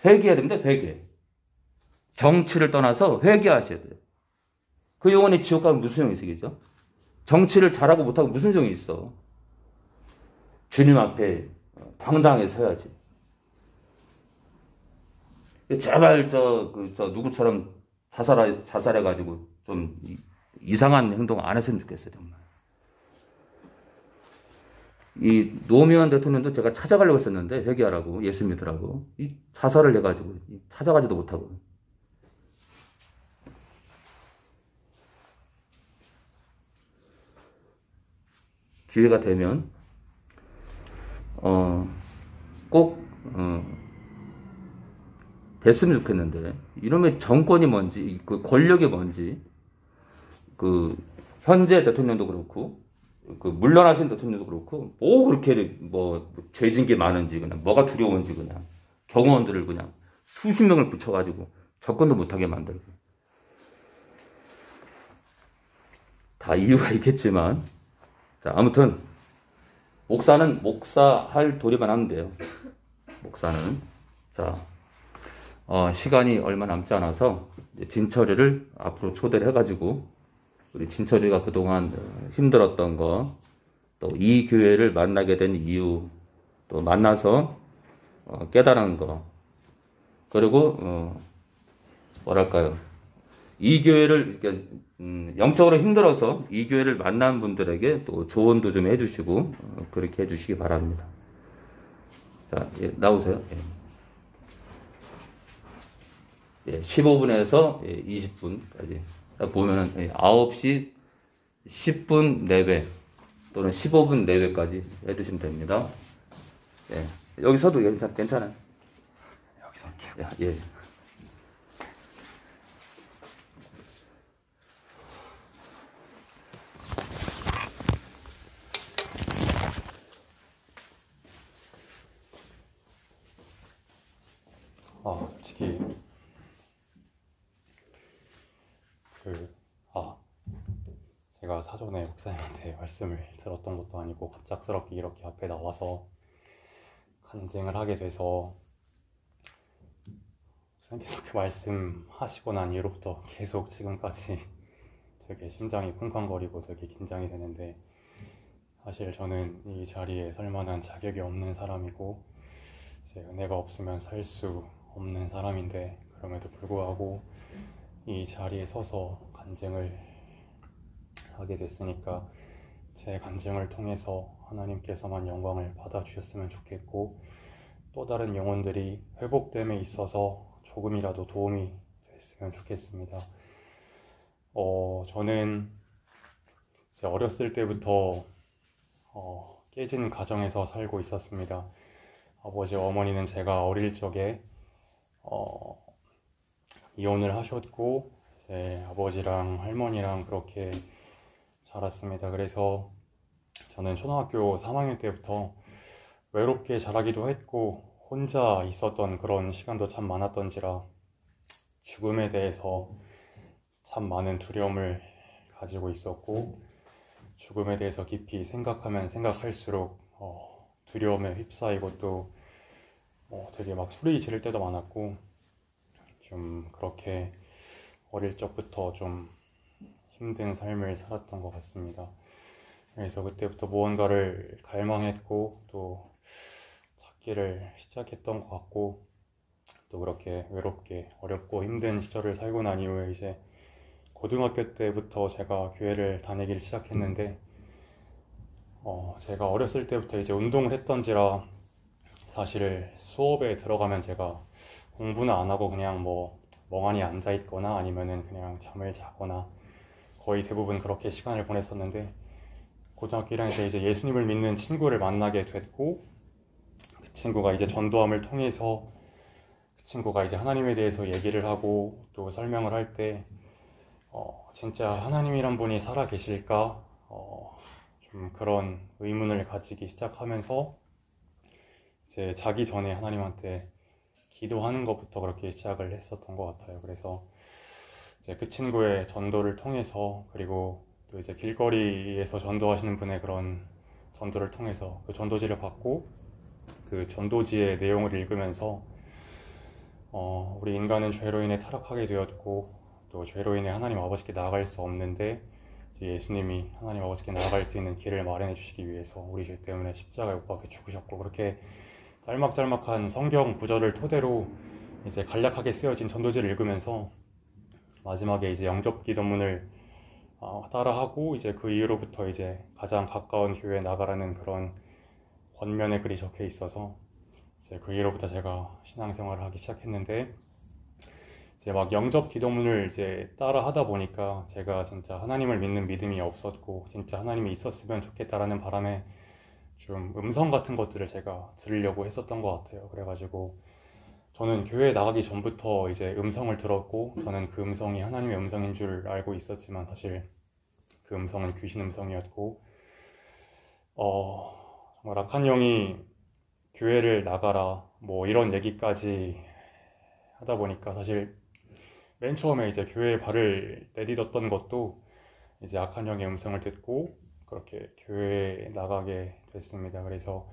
A: 회개해야 됩니다. 회개. 정치를 떠나서 회개하셔야 돼요. 그 영혼이 지옥 가면 무슨 소용이 있겠죠? 정치를 잘하고 못하고 무슨 소용이 있어? 주님 앞에 당당하게 서야지. 제발 누구처럼 자살해가지고 좀 이상한 행동 안 했으면 좋겠어요, 정말. 이 노무현 대통령도 제가 찾아가려고 했었는데 회개하라고 예수 믿으라고 자살을 해가지고 찾아가지도 못하고. 기회가 되면 꼭 됐으면 좋겠는데 이놈의 정권이 뭔지 그 권력이 뭔지 그 현재 대통령도 그렇고 그 물러나신 대통령도 그렇고 뭐 그렇게 죄진 게 많은지 그냥 뭐가 두려운지 그냥 경호원들을 그냥 수십 명을 붙여가지고 접근도 못하게 만들고 다 이유가 있겠지만 자 아무튼 목사는 목사할 도리만 하면 돼요. 목사는 자 시간이 얼마 남지 않아서 진철이를 앞으로 초대를 해가지고 우리 진철이가 그동안 힘들었던 거, 또 이 교회를 만나게 된 이유, 또 만나서 깨달은 거, 그리고 뭐랄까요, 이 교회를 영적으로 힘들어서 이 교회를 만난 분들에게 또 조언도 좀 해주시고 그렇게 해주시기 바랍니다. 자, 예, 나오세요. 예, 15분에서 20분까지. 보면은 9시 10분 내외 또는 15분 내외까지 해두시면 됩니다. 예, 여기서도 괜찮아요. 여기서 할게요. 예.
B: 솔직히 제가 사전에 목사님한테 말씀을 들었던 것도 아니고 갑작스럽게 이렇게 앞에 나와서 간증을 하게 돼서 목사님께서 그 말씀하시고 난 이후로부터 계속 지금까지 되게 심장이 쿵쾅거리고 되게 긴장이 되는데, 사실 저는 이 자리에 설 만한 자격이 없는 사람이고 이제 은혜가 없으면 살 수 없는 사람인데, 그럼에도 불구하고 이 자리에 서서 간증을 하게 됐으니까 제 간증을 통해서 하나님께서만 영광을 받아주셨으면 좋겠고, 또 다른 영혼들이 회복됨에 있어서 조금이라도 도움이 됐으면 좋겠습니다. 저는 이제 어렸을 때부터 깨진 가정에서 살고 있었습니다. 아버지, 어머니는 제가 어릴 적에 이혼을 하셨고 이제 아버지랑 할머니랑 그렇게 자랐습니다. 그래서 저는 초등학교 3학년 때부터 외롭게 자라기도 했고 혼자 있었던 그런 시간도 참 많았던지라 죽음에 대해서 참 많은 두려움을 가지고 있었고, 죽음에 대해서 깊이 생각하면 생각할수록 두려움에 휩싸이고 또 되게 막 소리 지를 때도 많았고, 좀 그렇게 어릴 적부터 좀 힘든 삶을 살았던 것 같습니다. 그래서 그때부터 무언가를 갈망했고 또 찾기를 시작했던 것 같고, 또 그렇게 외롭게 어렵고 힘든 시절을 살고 난 이후에 이제 고등학교 때부터 제가 교회를 다니기를 시작했는데 제가 어렸을 때부터 이제 운동을 했던지라
C: 사실 수업에 들어가면 제가 공부는 안 하고 그냥 뭐 멍하니 앉아 있거나 아니면은 그냥 잠을 자거나 거의 대부분 그렇게 시간을 보냈었는데, 고등학교 1학년 때 이제 예수님을 믿는 친구를 만나게 됐고, 그 친구가 이제 전도함을 통해서 그 친구가 이제 하나님에 대해서 얘기를 하고 또 설명을 할 때 진짜 하나님이란 분이 살아 계실까? 좀 그런 의문을 가지기 시작하면서 이제 자기 전에 하나님한테 기도하는 것부터 그렇게 시작을 했었던 것 같아요. 그래서 이제 그 친구의 전도를 통해서, 그리고 또 이제 길거리에서 전도하시는 분의 그런 전도를 통해서 그 전도지를 받고 그 전도지의 내용을 읽으면서 우리 인간은 죄로 인해 타락하게 되었고 또 죄로 인해 하나님 아버지께 나아갈 수 없는데, 이제 예수님이 하나님 아버지께 나아갈 수 있는 길을 마련해 주시기 위해서 우리 죄 때문에 십자가에 못 박혀 죽으셨고, 그렇게 짤막짤막한 성경 구절을 토대로 이제 간략하게 쓰여진 전도지를 읽으면서 마지막에 이제 영접 기도문을 따라하고, 이제 그 이후로부터 이제 가장 가까운 교회에 나가라는 그런 권면의 글이 적혀 있어서 이제 그 이후로부터 제가 신앙생활을 하기 시작했는데, 이제 막 영접 기도문을 이제 따라 하다 보니까 제가 진짜 하나님을 믿는 믿음이 없었고 진짜 하나님이 있었으면 좋겠다라는 바람에 좀 음성 같은 것들을 제가 들으려고 했었던 것 같아요. 그래가지고 저는 교회에 나가기 전부터 이제 음성을 들었고, 저는 그 음성이 하나님의 음성인 줄 알고 있었지만 사실 그 음성은 귀신 음성이었고, 정말 악한 영이 교회를 나가라 뭐 이런 얘기까지 하다 보니까 사실 맨 처음에 이제 교회에 발을 내딛었던 것도 이제 악한 영의 음성을 듣고 그렇게 교회에 나가게 됐습니다. 그래서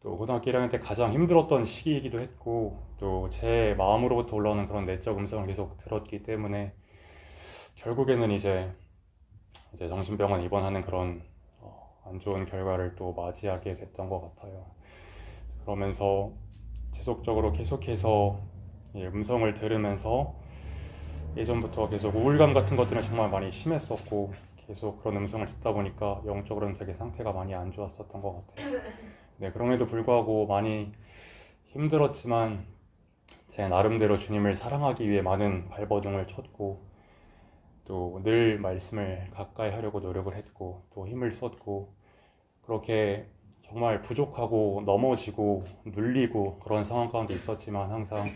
C: 또 고등학교 1학년 때 가장 힘들었던 시기이기도 했고, 또 제 마음으로부터 올라오는 그런 내적 음성을 계속 들었기 때문에 결국에는 이제 정신병원 입원하는 그런 안 좋은 결과를 또 맞이하게 됐던 것 같아요. 그러면서 지속적으로 계속해서 이 음성을 들으면서 예전부터 계속 우울감 같은 것들은 정말 많이 심했었고, 계속 그런 음성을 듣다 보니까 영적으로는 되게 상태가 많이 안 좋았었던 것 같아요. 네, 그럼에도 불구하고 많이 힘들었지만 제 나름대로 주님을 사랑하기 위해 많은 발버둥을 쳤고, 또 늘 말씀을 가까이 하려고 노력을 했고 또 힘을 썼고, 그렇게 정말 부족하고 넘어지고 눌리고 그런 상황 가운데 있었지만 항상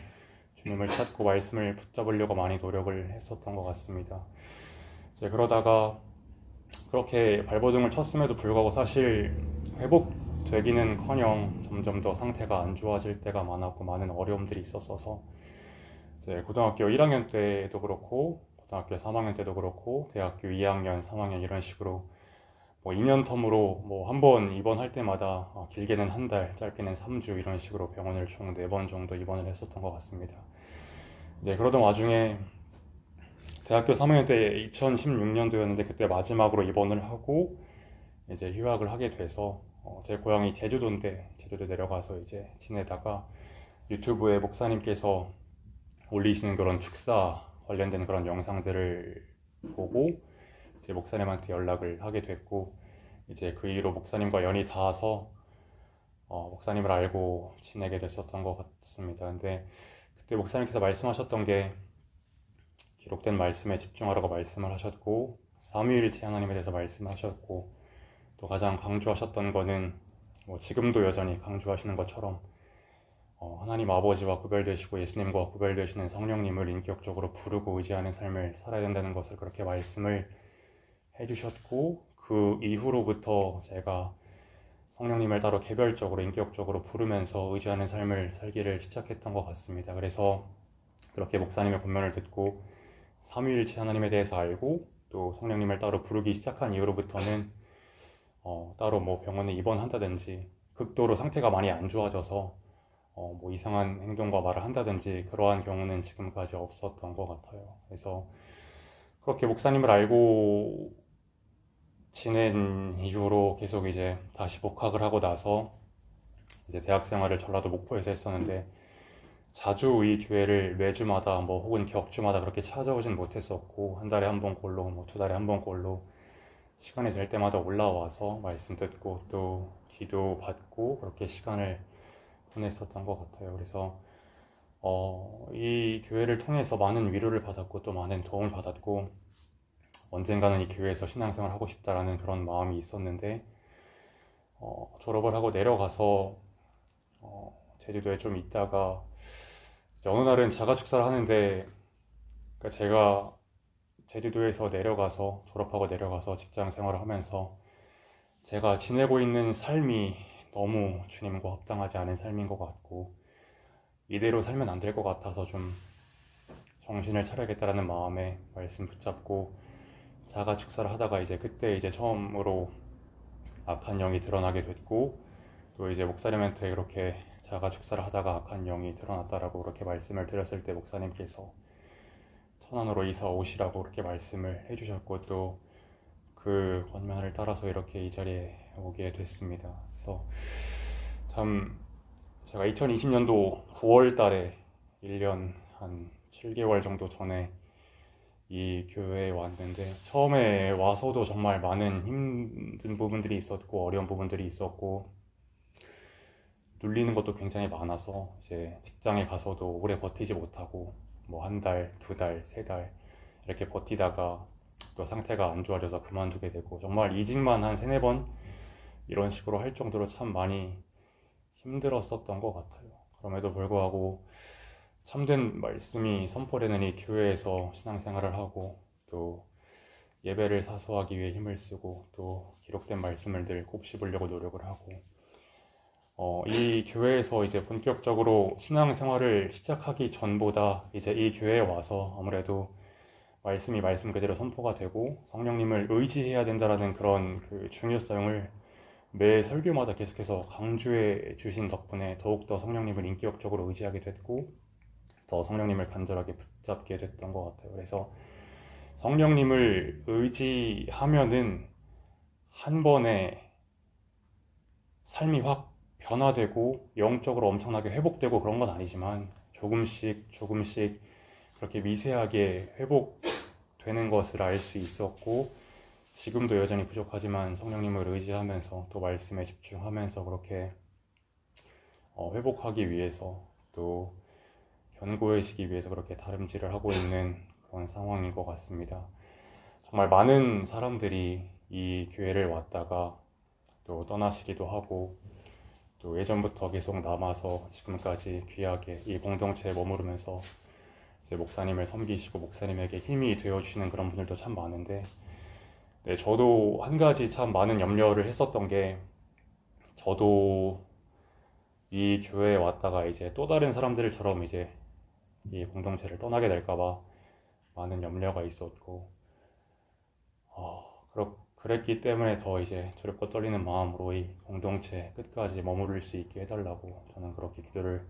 C: 주님을 찾고 말씀을 붙잡으려고 많이 노력을 했었던 것 같습니다. 이제 그러다가 그렇게 발버둥을 쳤음에도 불구하고 사실 회복되기는커녕 점점 더 상태가 안 좋아질 때가 많았고 많은 어려움들이 있었어서 이제 고등학교 1학년 때도 그렇고 고등학교 3학년 때도 그렇고 대학교 2학년, 3학년 이런 식으로 뭐 2년 텀으로 뭐 한 번 입원할 때마다 길게는 한 달, 짧게는 3주 이런 식으로 병원을 총 4번 정도 입원을 했었던 것 같습니다. 이제 그러던 와중에 대학교 3학년 때 2016년도였는데 그때 마지막으로 입원을 하고 이제 휴학을 하게 돼서 제 고향이 제주도인데 제주도 내려가서 이제 지내다가 유튜브에 목사님께서 올리시는 그런 축사 관련된 그런 영상들을 보고 이제 목사님한테 연락을 하게 됐고, 이제 그 이후로 목사님과 연이 닿아서 목사님을 알고 지내게 됐었던 것 같습니다. 근데 그때 목사님께서 말씀하셨던 게 기록된 말씀에 집중하라고 말씀을 하셨고, 삼위일체 하나님에 대해서 말씀하셨고, 또 가장 강조하셨던 거는 지금도 여전히 강조하시는 것처럼 하나님 아버지와 구별되시고 예수님과 구별되시는 성령님을 인격적으로 부르고 의지하는 삶을 살아야 된다는 것을 그렇게 말씀을 해주셨고, 그 이후로부터 제가 성령님을 따로 개별적으로 인격적으로 부르면서 의지하는 삶을 살기를 시작했던 것 같습니다. 그래서 그렇게 목사님의 권면을 듣고 삼위일체 하나님에 대해서 알고 또 성령님을 따로 부르기 시작한 이후로부터는 따로 뭐 병원에 입원한다든지 극도로 상태가 많이 안 좋아져서 뭐 이상한 행동과 말을 한다든지 그러한 경우는 지금까지 없었던 것 같아요. 그래서 그렇게 목사님을 알고 지낸 이후로 계속 이제 다시 복학을 하고 나서 이제 대학 생활을 전라도 목포에서 했었는데 자주 이 교회를 매주마다 뭐 혹은 격주마다 그렇게 찾아오진 못했었고, 한 달에 한 번꼴로 뭐 2달에 한 번꼴로 시간이 될 때마다 올라와서 말씀 듣고 또 기도 받고 그렇게 시간을 보냈었던 것 같아요. 그래서 이 교회를 통해서 많은 위로를 받았고 또 많은 도움을 받았고 언젠가는 이 교회에서 신앙생활을 하고 싶다라는 그런 마음이 있었는데 졸업을 하고 내려가서 제주도에 좀 있다가 이제 어느 날은 자가축사를 하는데 그러니까 제가 제주도에서 내려가서 졸업하고 내려가서 직장 생활을 하면서 제가 지내고 있는 삶이 너무 주님과 합당하지 않은 삶인 것 같고 이대로 살면 안 될 것 같아서 좀 정신을 차려야겠다라는 마음에 말씀 붙잡고 자가 축사를 하다가 이제 그때 이제 처음으로 악한 영이 드러나게 됐고 또 이제 목사님한테 이렇게 자가 축사를 하다가 악한 영이 드러났다라고 그렇게 말씀을 드렸을 때 목사님께서 천안으로 이사 오시라고 그렇게 말씀을 해주셨고 또 그 권면을 따라서 이렇게 이 자리에 오게 됐습니다. 그래서 참 제가 2020년도 9월 달에 1년 한 7개월 정도 전에 이 교회에 왔는데 처음에 와서도 정말 많은 힘든 부분들이 있었고 어려운 부분들이 있었고 눌리는 것도 굉장히 많아서 이제 직장에 가서도 오래 버티지 못하고 뭐 한 달, 두 달, 세 달 이렇게 버티다가 또 상태가 안 좋아져서 그만두게 되고 정말 이직만 한 세네 번 이런 식으로 할 정도로 참 많이 힘들었었던 것 같아요. 그럼에도 불구하고 참된 말씀이 선포되는 이 교회에서 신앙생활을 하고 또 예배를 사수하기 위해 힘을 쓰고 또 기록된 말씀을 늘 곱씹으려고 노력을 하고 이 교회에서 이제 본격적으로 신앙생활을 시작하기 전보다 이제 이 교회에 와서 아무래도 말씀이 말씀 그대로 선포가 되고 성령님을 의지해야 된다라는 그런 그 중요성을 매 설교마다 계속해서 강조해 주신 덕분에 더욱더 성령님을 인격적으로 의지하게 됐고 더 성령님을 간절하게 붙잡게 됐던 것 같아요. 그래서 성령님을 의지하면은 한 번에 삶이 확 변화되고 영적으로 엄청나게 회복되고 그런 건 아니지만 조금씩 그렇게 미세하게 회복되는 것을 알 수 있었고 지금도 여전히 부족하지만 성령님을 의지하면서 또 말씀에 집중하면서 그렇게 회복하기 위해서 또 견고해지기 위해서 그렇게 다름질을 하고 있는 그런 상황인 것 같습니다. 정말 많은 사람들이 이 교회를 왔다가 또 떠나시기도 하고 또 예전부터 계속 남아서 지금까지 귀하게 이 공동체에 머무르면서 이제 목사님을 섬기시고 목사님에게 힘이 되어주시는 그런 분들도 참 많은데 네, 저도 한 가지 참 많은 염려를 했었던 게 저도 이 교회에 왔다가 이제 또 다른 사람들처럼 이제 이 공동체를 떠나게 될까봐 많은 염려가 있었고 그랬기 때문에 더 이제 두렵고 떨리는 마음으로 이 공동체 끝까지 머무를 수 있게 해달라고 저는 그렇게 기도를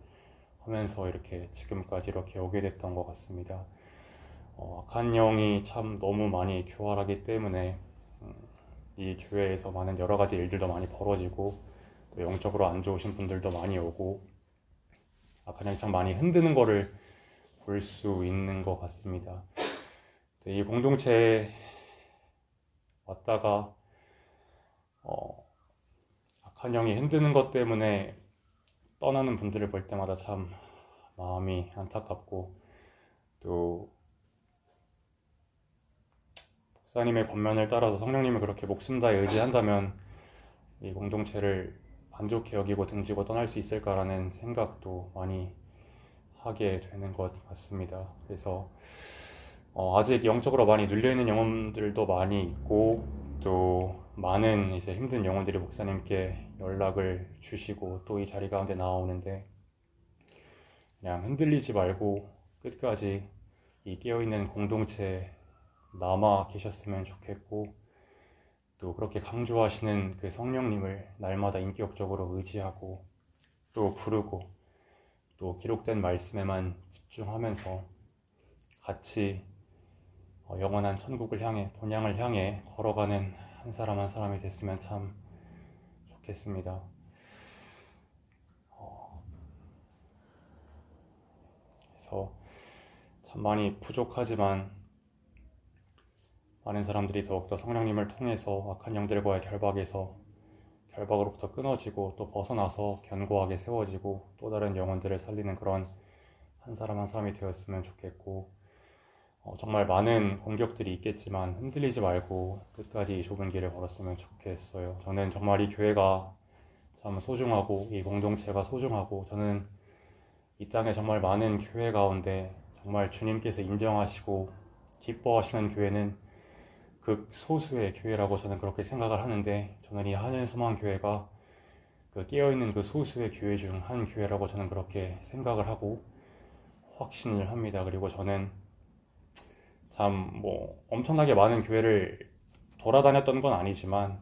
C: 하면서 이렇게 지금까지 이렇게 오게 됐던 것 같습니다. 악한 영이 참 너무 많이 교활하기 때문에 이 교회에서 많은 여러 가지 일들도 많이 벌어지고 또 영적으로 안 좋으신 분들도 많이 오고 악한 영이 참 많이 흔드는 거를 볼 수 있는 것 같습니다. 이 공동체에 왔다가 악한 영이 흔드는 것 때문에 떠나는 분들을 볼 때마다 참 마음이 안타깝고 또 목사님의 권면을 따라서 성령님을 그렇게 목숨 다해 의지한다면 이 공동체를 안 좋게 여기고 등지고 떠날 수 있을까라는 생각도 많이 하게 되는 것 같습니다. 그래서 아직 영적으로 많이 눌려있는 영혼들도 많이 있고 또 많은 이제 힘든 영혼들이 목사님께 연락을 주시고 또 이 자리 가운데 나오는데 그냥 흔들리지 말고 끝까지 이 깨어있는 공동체에 남아 계셨으면 좋겠고 또 그렇게 강조하시는 그 성령님을 날마다 인격적으로 의지하고 또 부르고 또 기록된 말씀에만 집중하면서 같이 영원한 천국을 향해 본향을 향해 걸어가는 한 사람 한 사람이 됐으면 참 좋겠습니다. 그래서 참 많이 부족하지만 많은 사람들이 더욱더 성령님을 통해서 악한 영들과의 결박에서 결박으로부터 끊어지고 또 벗어나서 견고하게 세워지고 또 다른 영혼들을 살리는 그런 한 사람 한 사람이 되었으면 좋겠고, 정말 많은 공격들이 있겠지만 흔들리지 말고 끝까지 이 좁은 길을 걸었으면 좋겠어요. 저는 정말 이 교회가 참 소중하고 이 공동체가 소중하고, 저는 이 땅에 정말 많은 교회 가운데 정말 주님께서 인정하시고 기뻐하시는 교회는 극소수의 교회라고 저는 그렇게 생각을 하는데, 저는 이 하늘소망교회가 그 깨어있는 그 소수의 교회 중 한 교회라고 저는 그렇게 생각을 하고 확신을 합니다. 그리고 저는 참 엄청나게 많은 교회를 돌아다녔던 건 아니지만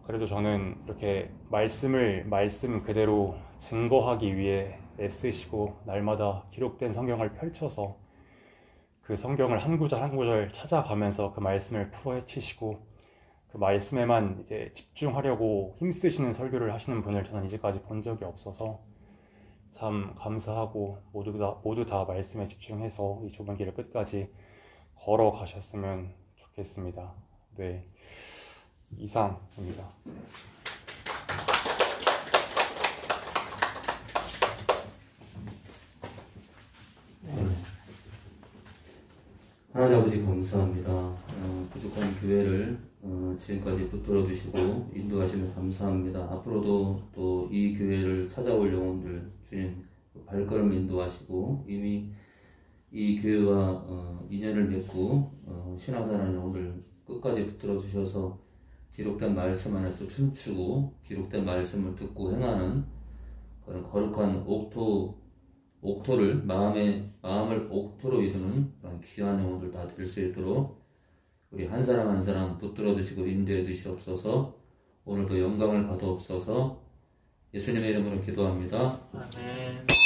C: 그래도 저는 이렇게 말씀 그대로 증거하기 위해 애쓰시고 날마다 기록된 성경을 펼쳐서 그 성경을 한 구절 한 구절 찾아가면서 그 말씀을 풀어헤치시고 그 말씀에만 이제 집중하려고 힘쓰시는 설교를 하시는 분을 저는 이제까지 본 적이 없어서 참 감사하고, 모두 다 말씀에 집중해서 이 좁은 길을 끝까지 걸어가셨으면 좋겠습니다. 네, 이상입니다.
A: 하나님 아버지 감사합니다. 부족한 교회를 지금까지 붙들어 주시고 인도하시면 감사합니다. 앞으로도 또 이 교회를 찾아올 영혼들 주님 발걸음 인도하시고, 이미 이 교회와 인연을 맺고 신앙생활하는 영혼들 끝까지 붙들어 주셔서 기록된 말씀 안에서 춤추고 기록된 말씀을 듣고 행하는 그런 거룩한 옥토를 마음을 옥토로 이루는 그런 귀한 영혼들 다 될 수 있도록 우리 한 사람 한 사람 붙들어 주시고 인도해 주시옵소서. 오늘도 영광을 받아옵소서. 예수님의 이름으로 기도합니다.
B: 아멘.